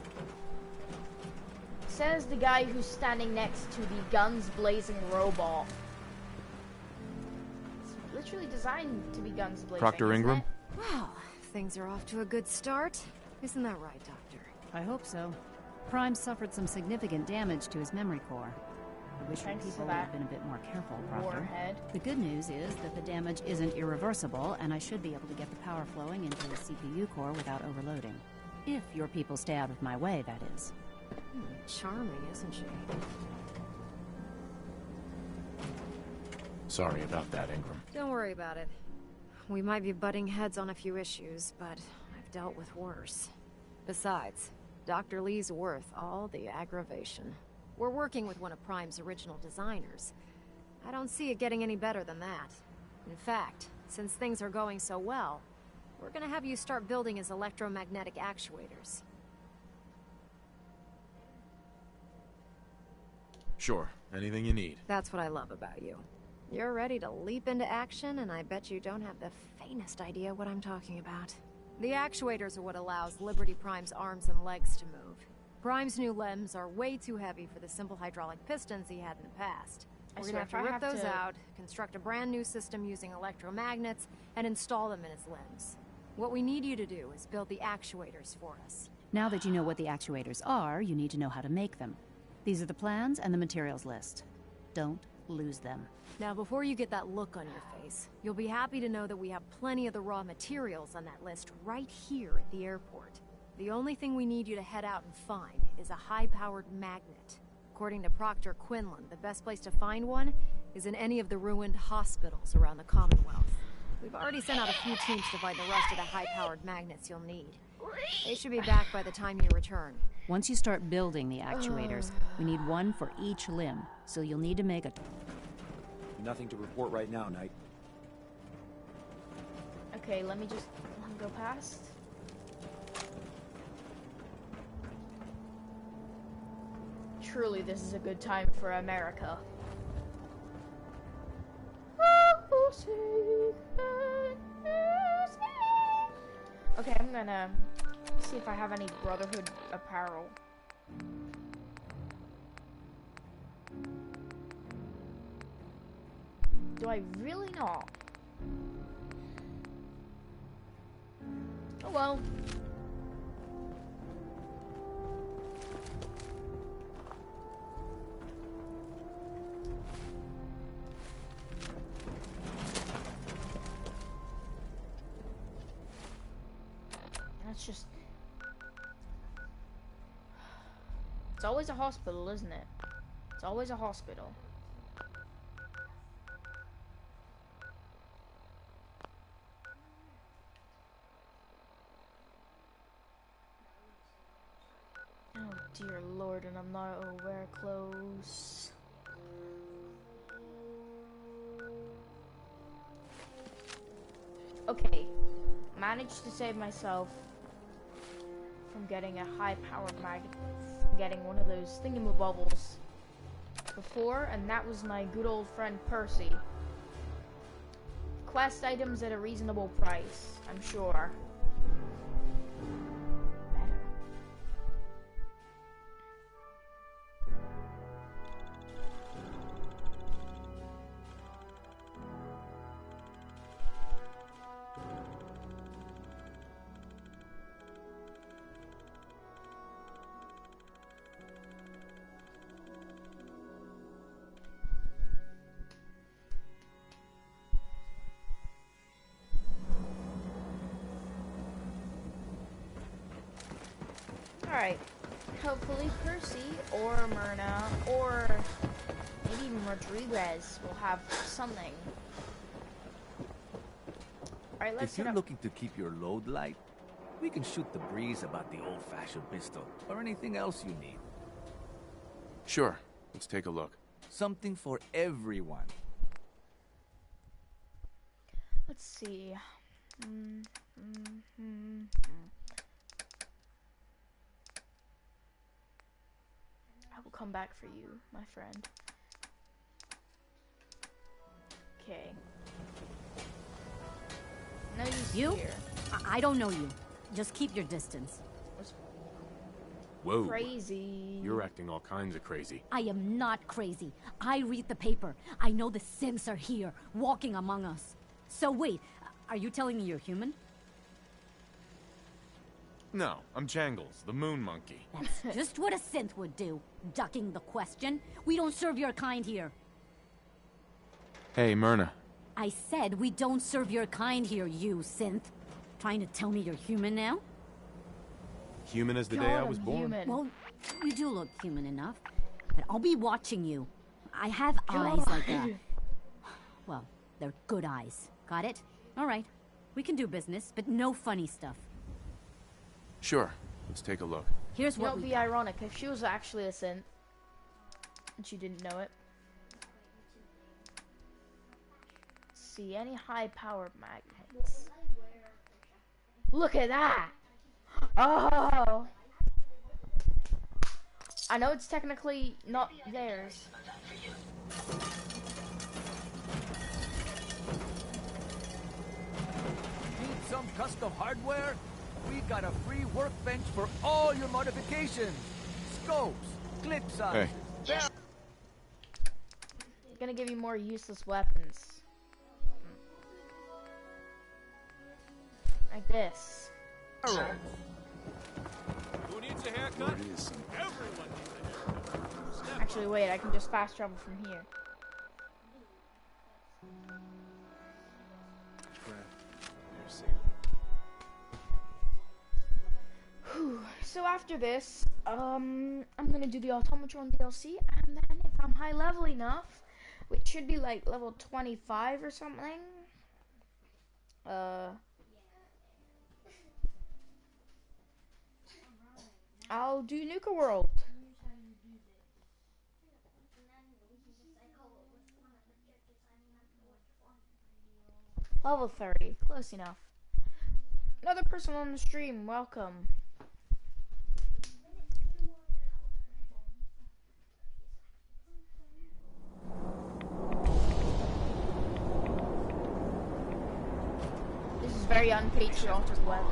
Says the guy who's standing next to the guns blazing robot. It's literally designed to be guns blazing. Proctor Ingram? Well, things are off to a good start. Isn't that right, Doctor? I hope so. Prime suffered some significant damage to his memory core. I wish Thanks people for would that, have been a bit more careful, Proctor. Warhead. The good news is that the damage isn't irreversible, and I should be able to get the power flowing into the CPU core without overloading. If your people stay out of my way, that is. Charming, isn't she? Sorry about that, Ingram. Don't worry about it. We might be butting heads on a few issues, but I've dealt with worse. Besides, Dr. Lee's worth all the aggravation. We're working with one of Prime's original designers. I don't see it getting any better than that. In fact, since things are going so well, we're gonna have you start building his electromagnetic actuators. Sure, anything you need. That's what I love about you. You're ready to leap into action, and I bet you don't have the faintest idea what I'm talking about. The actuators are what allows Liberty Prime's arms and legs to move. Prime's new limbs are way too heavy for the simple hydraulic pistons he had in the past. We're gonna have to rip those out, construct a brand new system using electromagnets, and install them in his limbs. What we need you to do is build the actuators for us. Now that you know what the actuators are, you need to know how to make them. These are the plans and the materials list. Don't lose them. Now, before you get that look on your face, you'll be happy to know that we have plenty of the raw materials on that list right here at the airport. The only thing we need you to head out and find is a high-powered magnet. According to Proctor Quinlan, the best place to find one is in any of the ruined hospitals around the Commonwealth. We've already sent out a few teams to find the rest of the high-powered magnets you'll need. They should be back by the time you return. Once you start building the actuators, we need one for each limb, so you'll need to make a... Nothing to report right now, Knight. Okay, let me just go past. Truly, this is a good time for America. Okay, I'm gonna see if I have any Brotherhood apparel. Do I really not? Oh well. That's just... It's always a hospital, isn't it? It's always a hospital. Oh dear lord, and I'm not nowhere close. Okay, managed to save myself from getting a high-powered magnet, getting one of those thingamabobbles before, and that was my good old friend Percy. Of quest items at a reasonable price, I'm sure. Better. Alright, hopefully Percy or Myrna or maybe even Rodriguez will have something. Alright, let's If you're hit up. looking to keep your load light, we can shoot the breeze about the old-fashioned pistol or anything else you need. Sure. Let's take a look. Something for everyone. Let's see. I will come back for you, my friend. Okay. No use You? here. I don't know you. Just keep your distance. Whoa. Crazy. You're acting all kinds of crazy. I am not crazy. I read the paper. I know the synths are here, walking among us. So wait, are you telling me you're human? No, I'm Jangles, the moon monkey. That's just what a synth would do, ducking the question. We don't serve your kind here. Hey, Myrna. I said we don't serve your kind here, you synth. Trying to tell me you're human now? Human as the day I was born. Well, you do look human enough. But I'll be watching you. I have eyes like that. Well, they're good eyes. Got it? All right. We can do business, but no funny stuff. Sure. Let's take a look. Here's what It would we be ironic if she was actually a synth and she didn't know it. Let's see, any high-powered magnets? Look at that! Oh! I know it's technically not theirs. Need some custom hardware? We got a free workbench for all your modifications. Scopes, clip sizes. Hey. Gonna give you more useless weapons. Like this. Who needs a haircut? Everyone needs a haircut. Actually, wait, I can just fast travel from here. Whew. So after this, I'm gonna do the Automatron DLC, and then if I'm high level enough, which should be like level 25 or something, I'll do Nuka World. Level 30, close enough. Another person on the stream, welcome. This is very unpatriotic weather.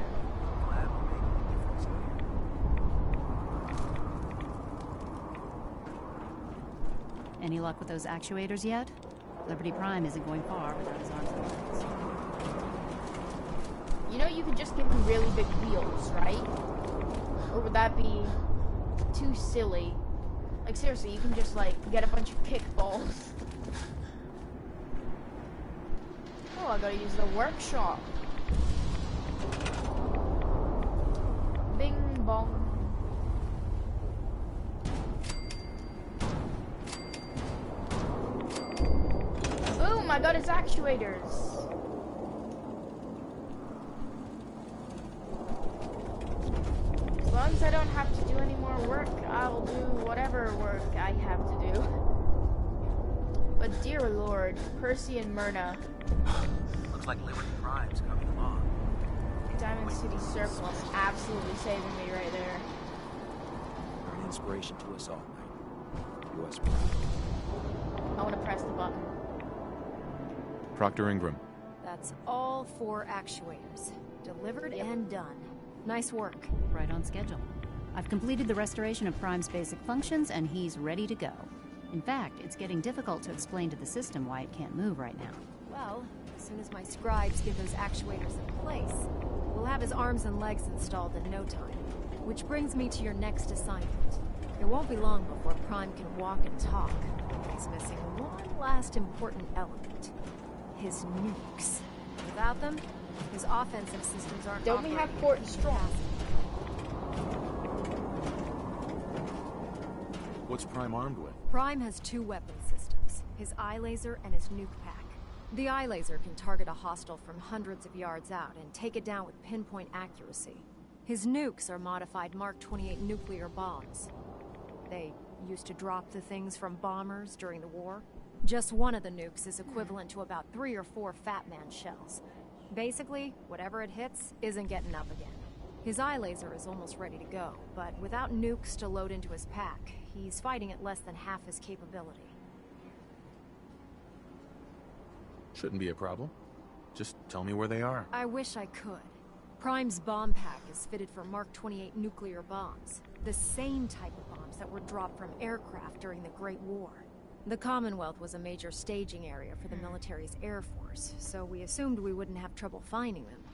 Any luck with those actuators yet? Liberty Prime isn't going far without his arms and legs. You know, you could just give him really big wheels, right? Or would that be too silly? Like, seriously, you can just, like, get a bunch of kickballs. Oh, I gotta use the workshop. Bing bong. Boom, I got his actuators. As long as I don't have to do any more work, I'll do whatever work I have to do. But dear lord, Percy and Myrna. Looks like Liberty Prime's coming along. Diamond City Surplus absolutely saving me right there. You're an inspiration to us all, Knight. US Prime. I want to press the button. Proctor Ingram. That's all 4 actuators. Delivered and done. Nice work. Right on schedule. I've completed the restoration of Prime's basic functions, and he's ready to go. In fact, it's getting difficult to explain to the system why it can't move right now. Well, as soon as my scribes get those actuators in place, we'll have his arms and legs installed in no time. Which brings me to your next assignment. It won't be long before Prime can walk and talk. He's missing one last important element. His nukes. Without them, his offensive systems aren't Don't we have Fort Strong? What's Prime armed with? Prime has 2 weapon systems, his eye laser and his nuke pack. The eye laser can target a hostile from hundreds of yards out and take it down with pinpoint accuracy. His nukes are modified Mark 28 nuclear bombs. They used to drop the things from bombers during the war. Just one of the nukes is equivalent to about 3 or 4 Fat Man shells. Basically, whatever it hits isn't getting up again. His eye laser is almost ready to go, but without nukes to load into his pack, he's fighting at less than half his capability. Shouldn't be a problem. Just tell me where they are. I wish I could. Prime's bomb pack is fitted for Mark 28 nuclear bombs, the same type of bombs that were dropped from aircraft during the Great War. The Commonwealth was a major staging area for the military's air force, so we assumed we wouldn't have trouble finding them.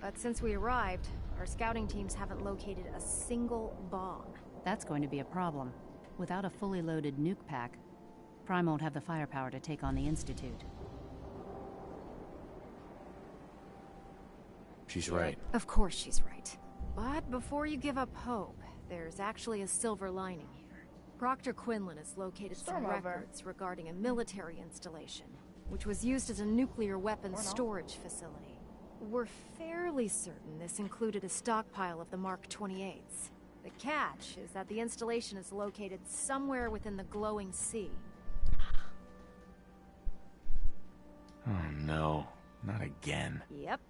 But since we arrived, our scouting teams haven't located a single bomb. That's going to be a problem. Without a fully loaded nuke pack, Prime won't have the firepower to take on the Institute. She's right. Of course she's right. But before you give up hope, there's actually a silver lining here. Proctor Quinlan has located some records regarding a military installation, which was used as a nuclear weapons storage facility. We're fairly certain this included a stockpile of the Mark 28s. The catch is that the installation is located somewhere within the glowing sea. Oh no, not again. Yep.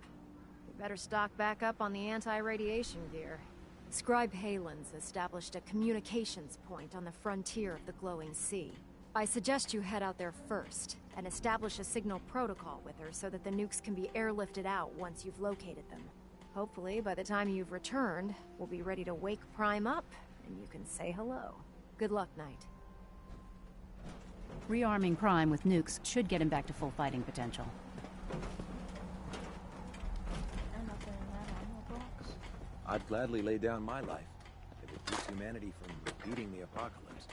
We better stock back up on the anti-radiation gear. Scribe Halen's established a communications point on the frontier of the glowing sea. I suggest you head out there first, and establish a signal protocol with her so that the nukes can be airlifted out once you've located them. Hopefully, by the time you've returned, we'll be ready to wake Prime up, and you can say hello. Good luck, Knight. Rearming Prime with nukes should get him back to full fighting potential. I'd gladly lay down my life if it keeps humanity from repeating the apocalypse.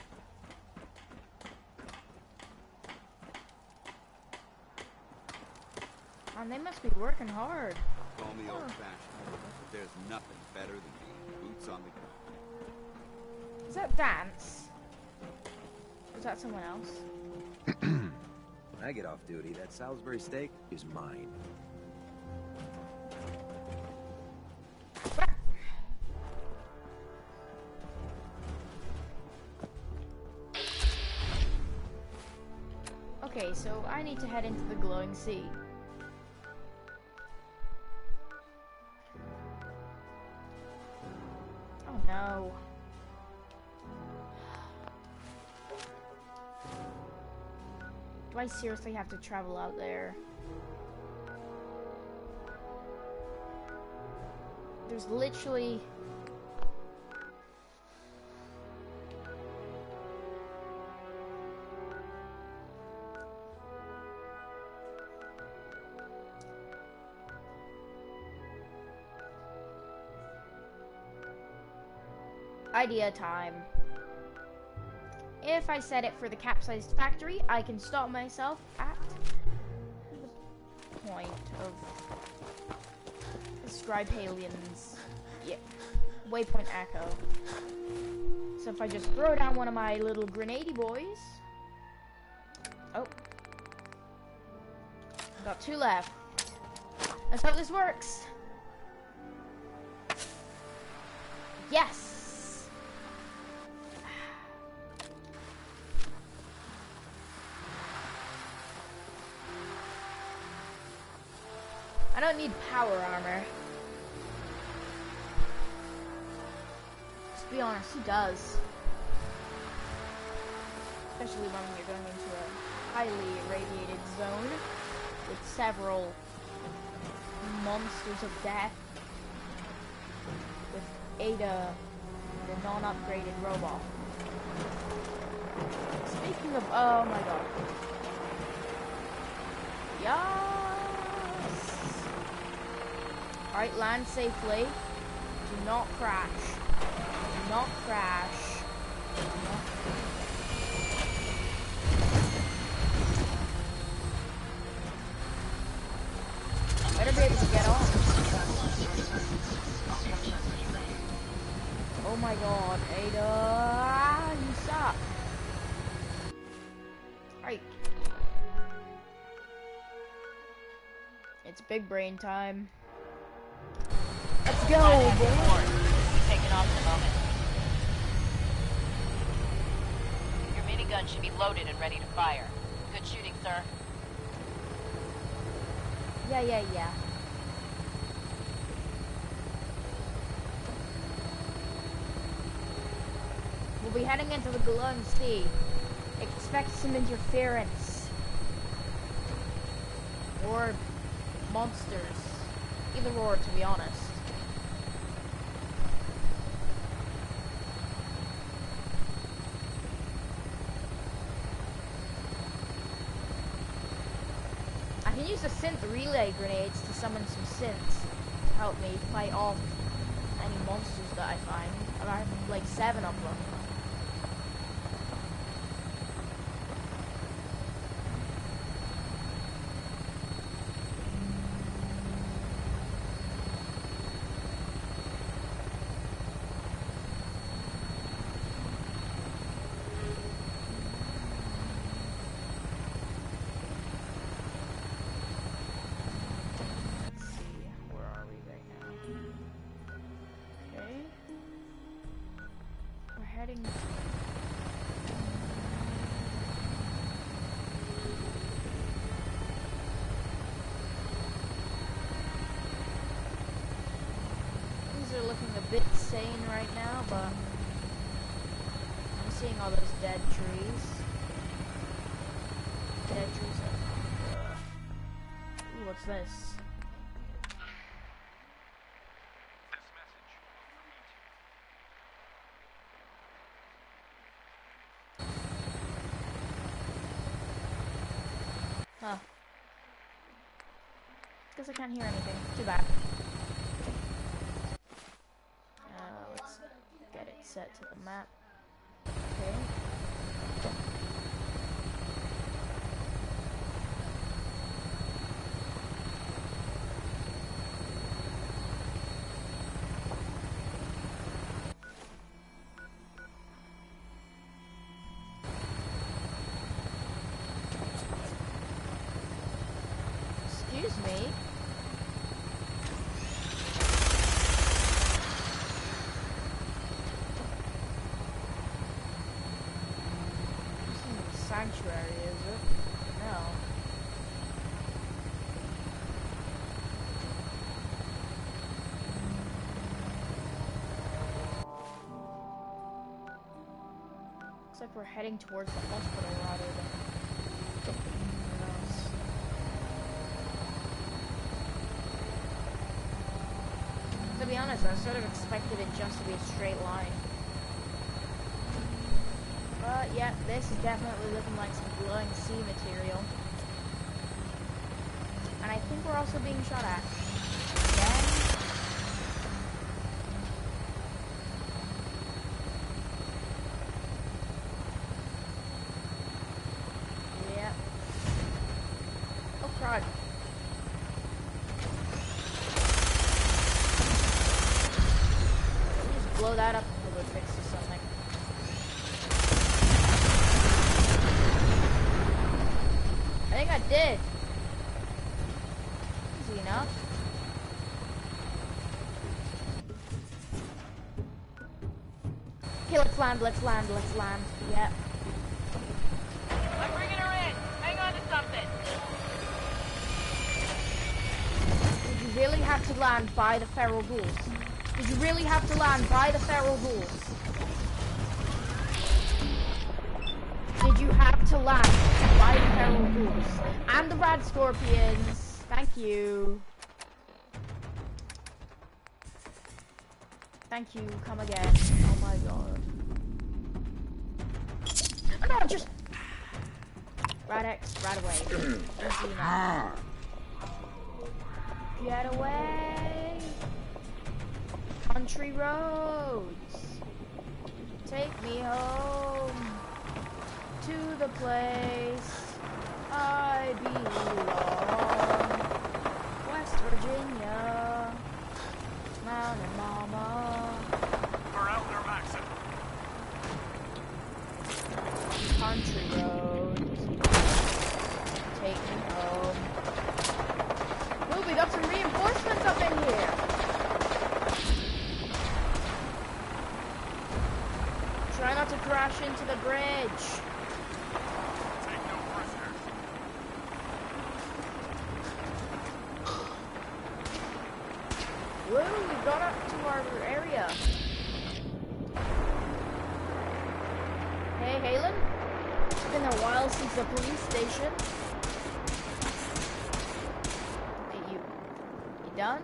And they must be working hard. Call me old-fashioned, but there's nothing better than being boots on the ground. Is that Dance? Is that someone else? When I get off duty, that Salisbury steak is mine. Okay, so I need to head into the glowing sea. Oh no. Do I seriously have to travel out there? There's literally... idea time. If I set it for the capsized factory, I can stop myself at the point of Scribe Halen's waypoint echo. So if I just throw down one of my little grenadey boys. Oh. Got 2 left. Let's hope this works. Yes! I don't need power armor. To be honest, who does? Especially when you're going into a highly irradiated zone with several Monsters of Death with Ada, the non-upgraded robot. Speaking of, oh my god. Yes! Alright, land safely. Do not crash. Do not crash. Do not... Better be able to get on. Oh my god, Ada, you suck. Right. It's big brain time. Let's go, boy. Taking off in a moment. Your minigun should be loaded and ready to fire. Good shooting, sir. Yeah. We'll be heading into the Glowing Sea. Expect some interference. Or monsters. Either or, to be honest. I can use the synth relay grenades to summon some synths to help me fight off any monsters that I find. And I have like 7 of them. Looking a bit sane right now, but I'm seeing all those dead trees. Dead trees are... Ooh, what's this? Huh. Guess I can't hear anything. Too bad. Let's get it set to the map. Okay. Excuse me. Sanctuary, is it? No. Looks like we're heading towards the hospital rather than anywhere else. To be honest, I sort of expected it just to be a straight line. But yeah, this is definitely looking like some glowing sea material. And I think we're also being shot at. Again. Yeah. Oh crud. Just blow that up until it fixes something. I think I did. Easy enough. Okay, let's land. Yep. I'm bringing her in. Hang on to something. Did you really have to land by the feral ghouls? Did you really have to land by the feral ghouls? Did you have to land by the feral ghouls? And the rad scorpions. Thank you. Thank you. Come again. Oh my god. Oh, no, just... Right X, right away. Easy now. Get away! Country roads. Take me home to the place I belong. West Virginia, Mountain Mama. We're out there, Maxon. Country roads. Take me home. Ooh, we got some reinforcements up in here. Try not to crash into the bridge. Take no prisoners. Woo, we got up to our area. Hey, Halen. It's been a while since the police station. Hey, you done?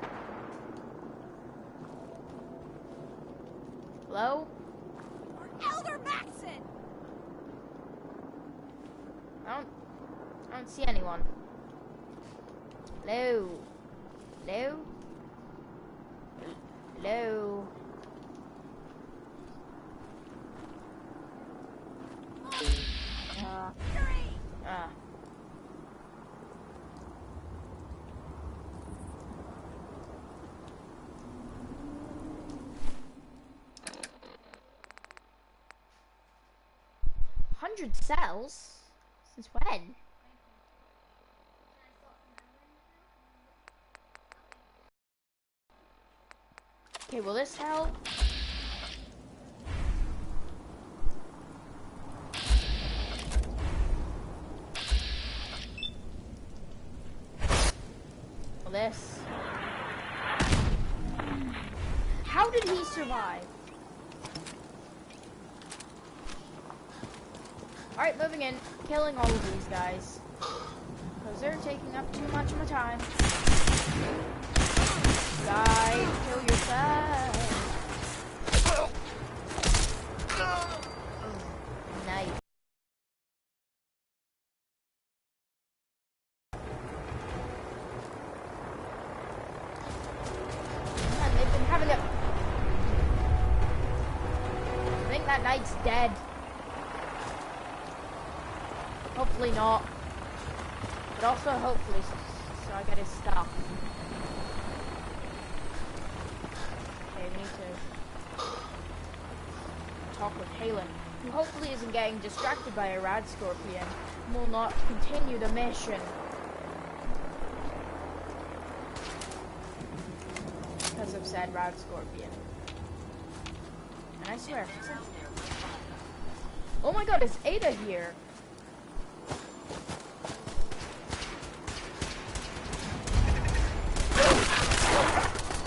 Hello? Elder Maxon! I don't see anyone. Hello? Hello? Hello? $100 cells? Since when? Okay, will this help? Will this? How did he survive? Alright, moving in. Killing all of these guys. Because they're taking up too much of my time. Die, kill yourself. Nice. Man, they've been having a... I think that knight's dead. Hopefully not. But also hopefully, so I gotta stop. Okay, we need to talk with Halen, who hopefully isn't getting distracted by a rad scorpion and will not continue the mission. Because of said rad scorpion. And I swear, oh my god, is Ada here?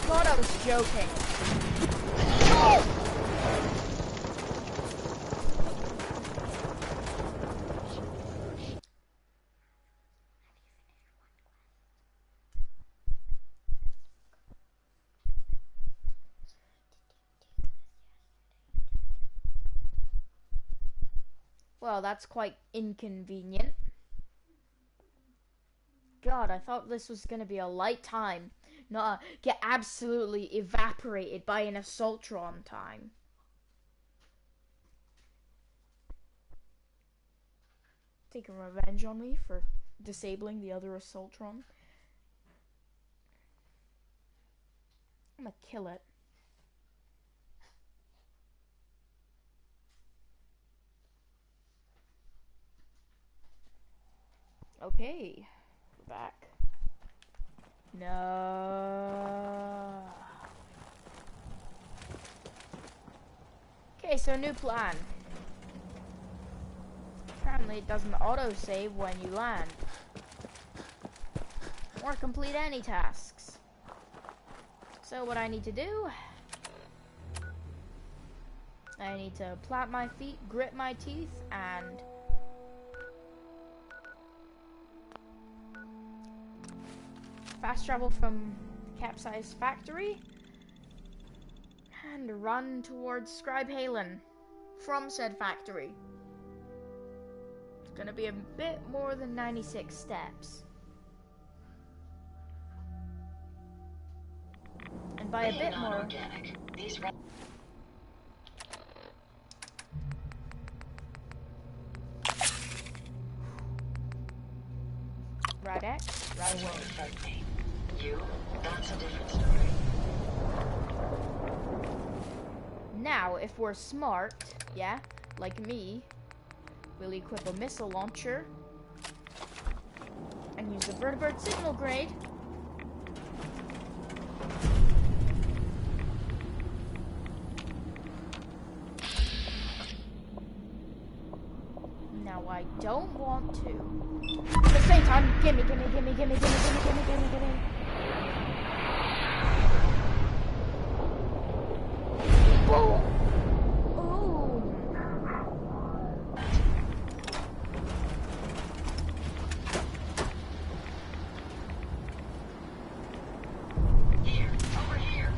God, I was joking. Well, that's quite inconvenient. God, I thought this was gonna be a light time, not get absolutely evaporated by an Assaultron time. Taking revenge on me for disabling the other Assaultron. I'm gonna kill it. Okay, we're back. No. Okay, so new plan. Apparently it doesn't auto-save when you land. Or complete any tasks. So what I need to do... I need to plant my feet, grit my teeth, and... fast travel from Capsize Factory. and run towards Scribe Halen from said factory. It's gonna be a bit more than 96 steps. And by a bit more... These Radex, right away. affect me. You, that's a different story. Now, if we're smart, yeah, like me, we'll equip a missile launcher and use the vertebrate signal grade. Now, I don't want to. At the same time, gimme. Boom! Here, over here.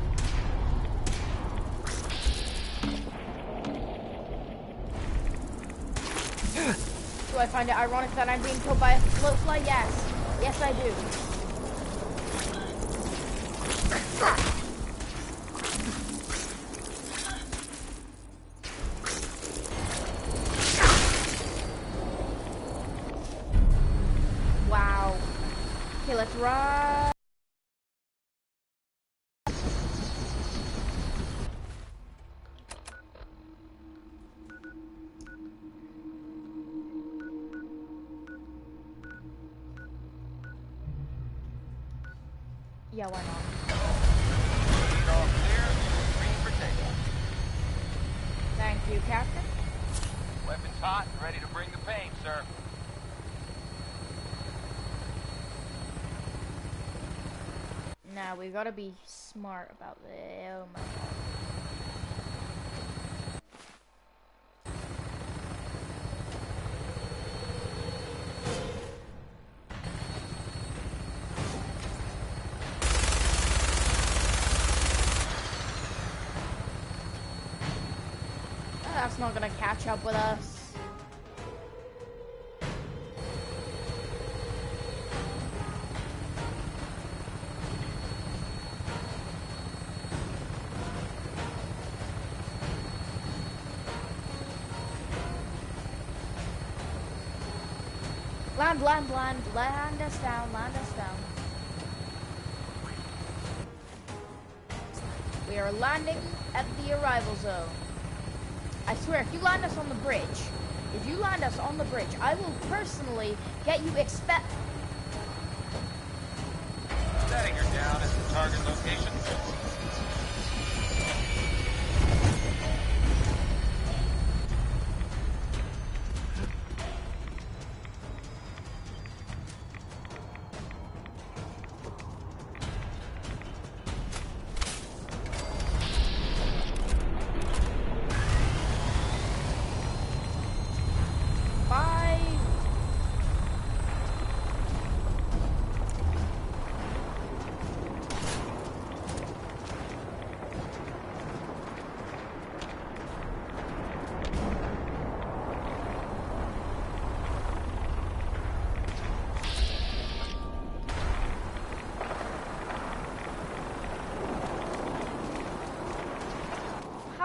Do I find it ironic that I'm being killed by a floatfly? Yes. Yes, I do. Wow. Okay, let's run. Yeah, why not? Thank you, Captain. Weapons hot and ready to bring the pain, sir. Now we gotta be smart about this. Oh my god. That's not gonna catch up with us. Land us down, We are landing at the arrival zone. I swear, if you land us on the bridge, I will personally get you Setting her down as the target location.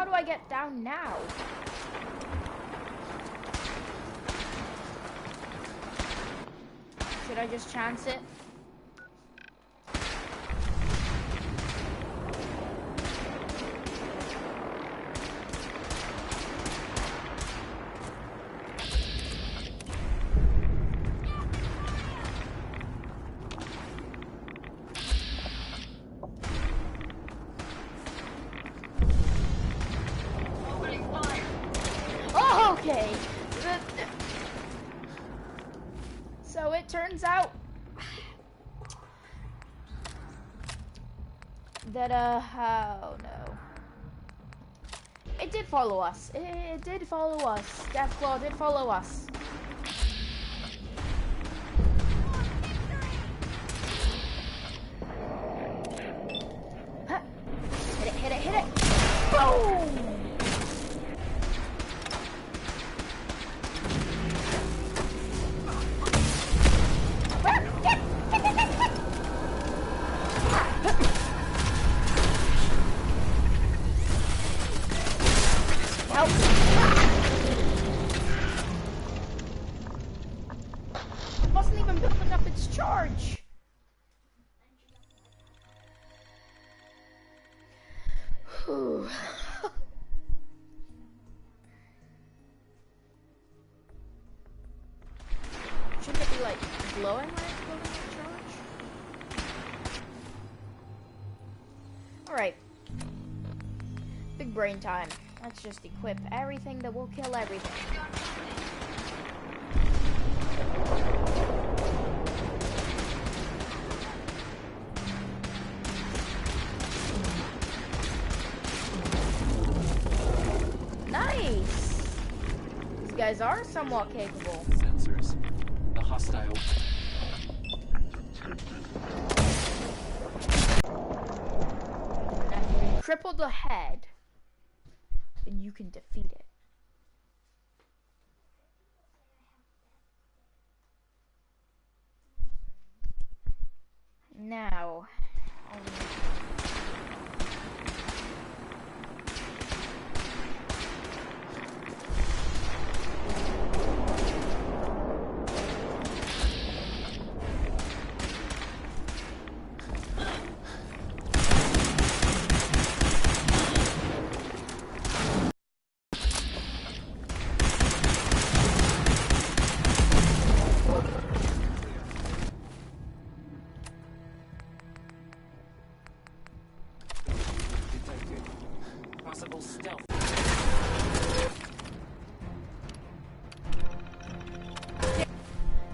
How do I get down now? Should I just chance it? Okay. So it turns out that, oh no. It did follow us. It did follow us. Deathclaw did follow us. Huh. Hit it. Boom! It wasn't even building up its charge. Whew. Shouldn't it be like glowing when it's building its charge? Alright. Big brain time. Let's just equip everything that will kill everything. Nice! These guys are somewhat capable. Sensors. The hostile. And if you cripple the head, then you can defeat it. Now, Possible stealth.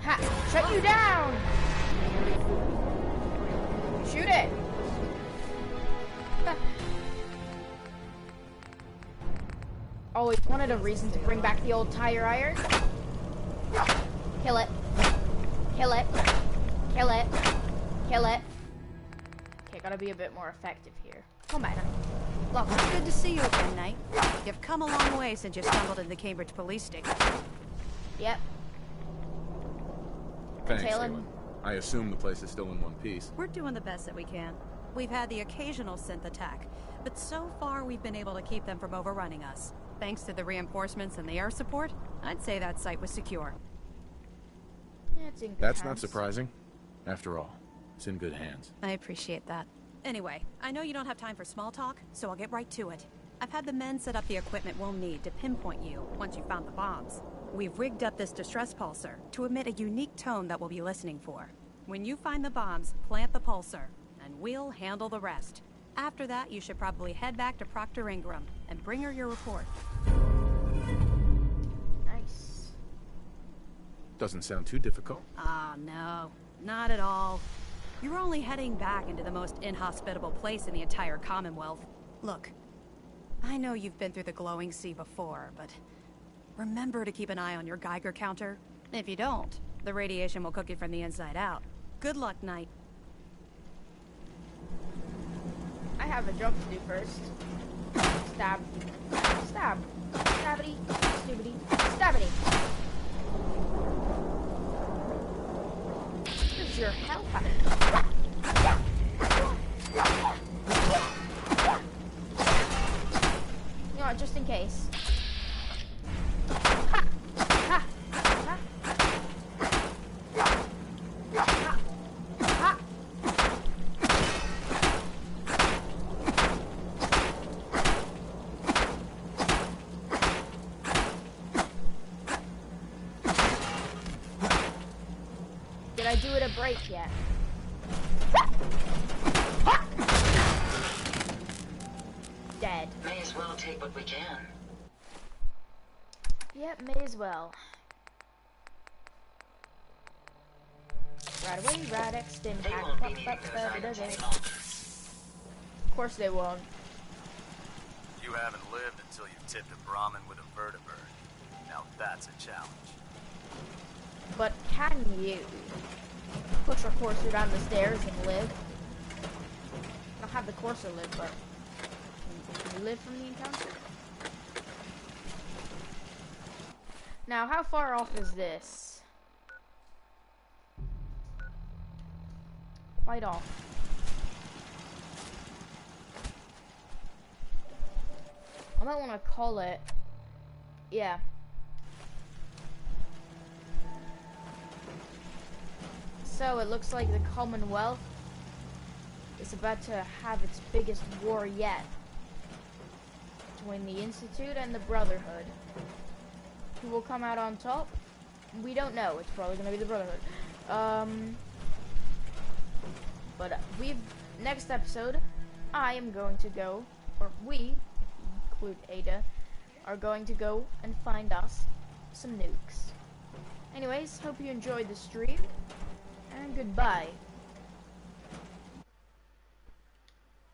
ha! Shut you down! Shoot it! Always wanted a reason to bring back the old tire iron. Kill it. Kill it. Kill it. Kill it. Okay, gotta be a bit more effective here. Come on. Look, it's good to see you again, Knight. You've come a long way since you stumbled into the Cambridge police station. Yep. Thanks, Talon. Aelin. I assume the place is still in one piece. We're doing the best that we can. We've had the occasional synth attack, but so far we've been able to keep them from overrunning us. Thanks to the reinforcements and the air support, I'd say that site was secure. Yeah, it's in good That's not hands. surprising. After all, it's in good hands. I appreciate that. Anyway, I know you don't have time for small talk, so I'll get right to it. I've had the men set up the equipment we'll need to pinpoint you once you've found the bombs. We've rigged up this distress pulsar to emit a unique tone that we'll be listening for. When you find the bombs, plant the pulsar, and we'll handle the rest. After that, you should probably head back to Proctor Ingram and bring her your report. Nice. Doesn't sound too difficult. Ah, no. Not at all. You're only heading back into the most inhospitable place in the entire Commonwealth. Look, I know you've been through the glowing sea before, but remember to keep an eye on your Geiger counter. If you don't, the radiation will cook you from the inside out. Good luck, Knight. I have a job to do first. Stab. Stab. Stabbity. Stubity. Stabbity. Here's your health. You know what, just in case. Ha! Ha! Ha! Ha! Ha! Did I do it a break yet? Dead. May as well take what we can. Yep, may as well. Right away, Radix, impact. Of course they won't. You haven't lived until you've tipped a Brahmin with a vertibird. Now that's a challenge. But can you push a Courser down the stairs and live? I don't have the Courser live, but Can you live from the encounter? Now, how far off is this? Quite off. I might want to call it. Yeah. So it looks like the Commonwealth is about to have its biggest war yet between the Institute and the Brotherhood. Who will come out on top? We don't know. It's probably going to be the Brotherhood. But next episode, I am going to go, or we, include Ada, are going to go and find us some nukes. Anyways, hope you enjoyed the stream, and goodbye.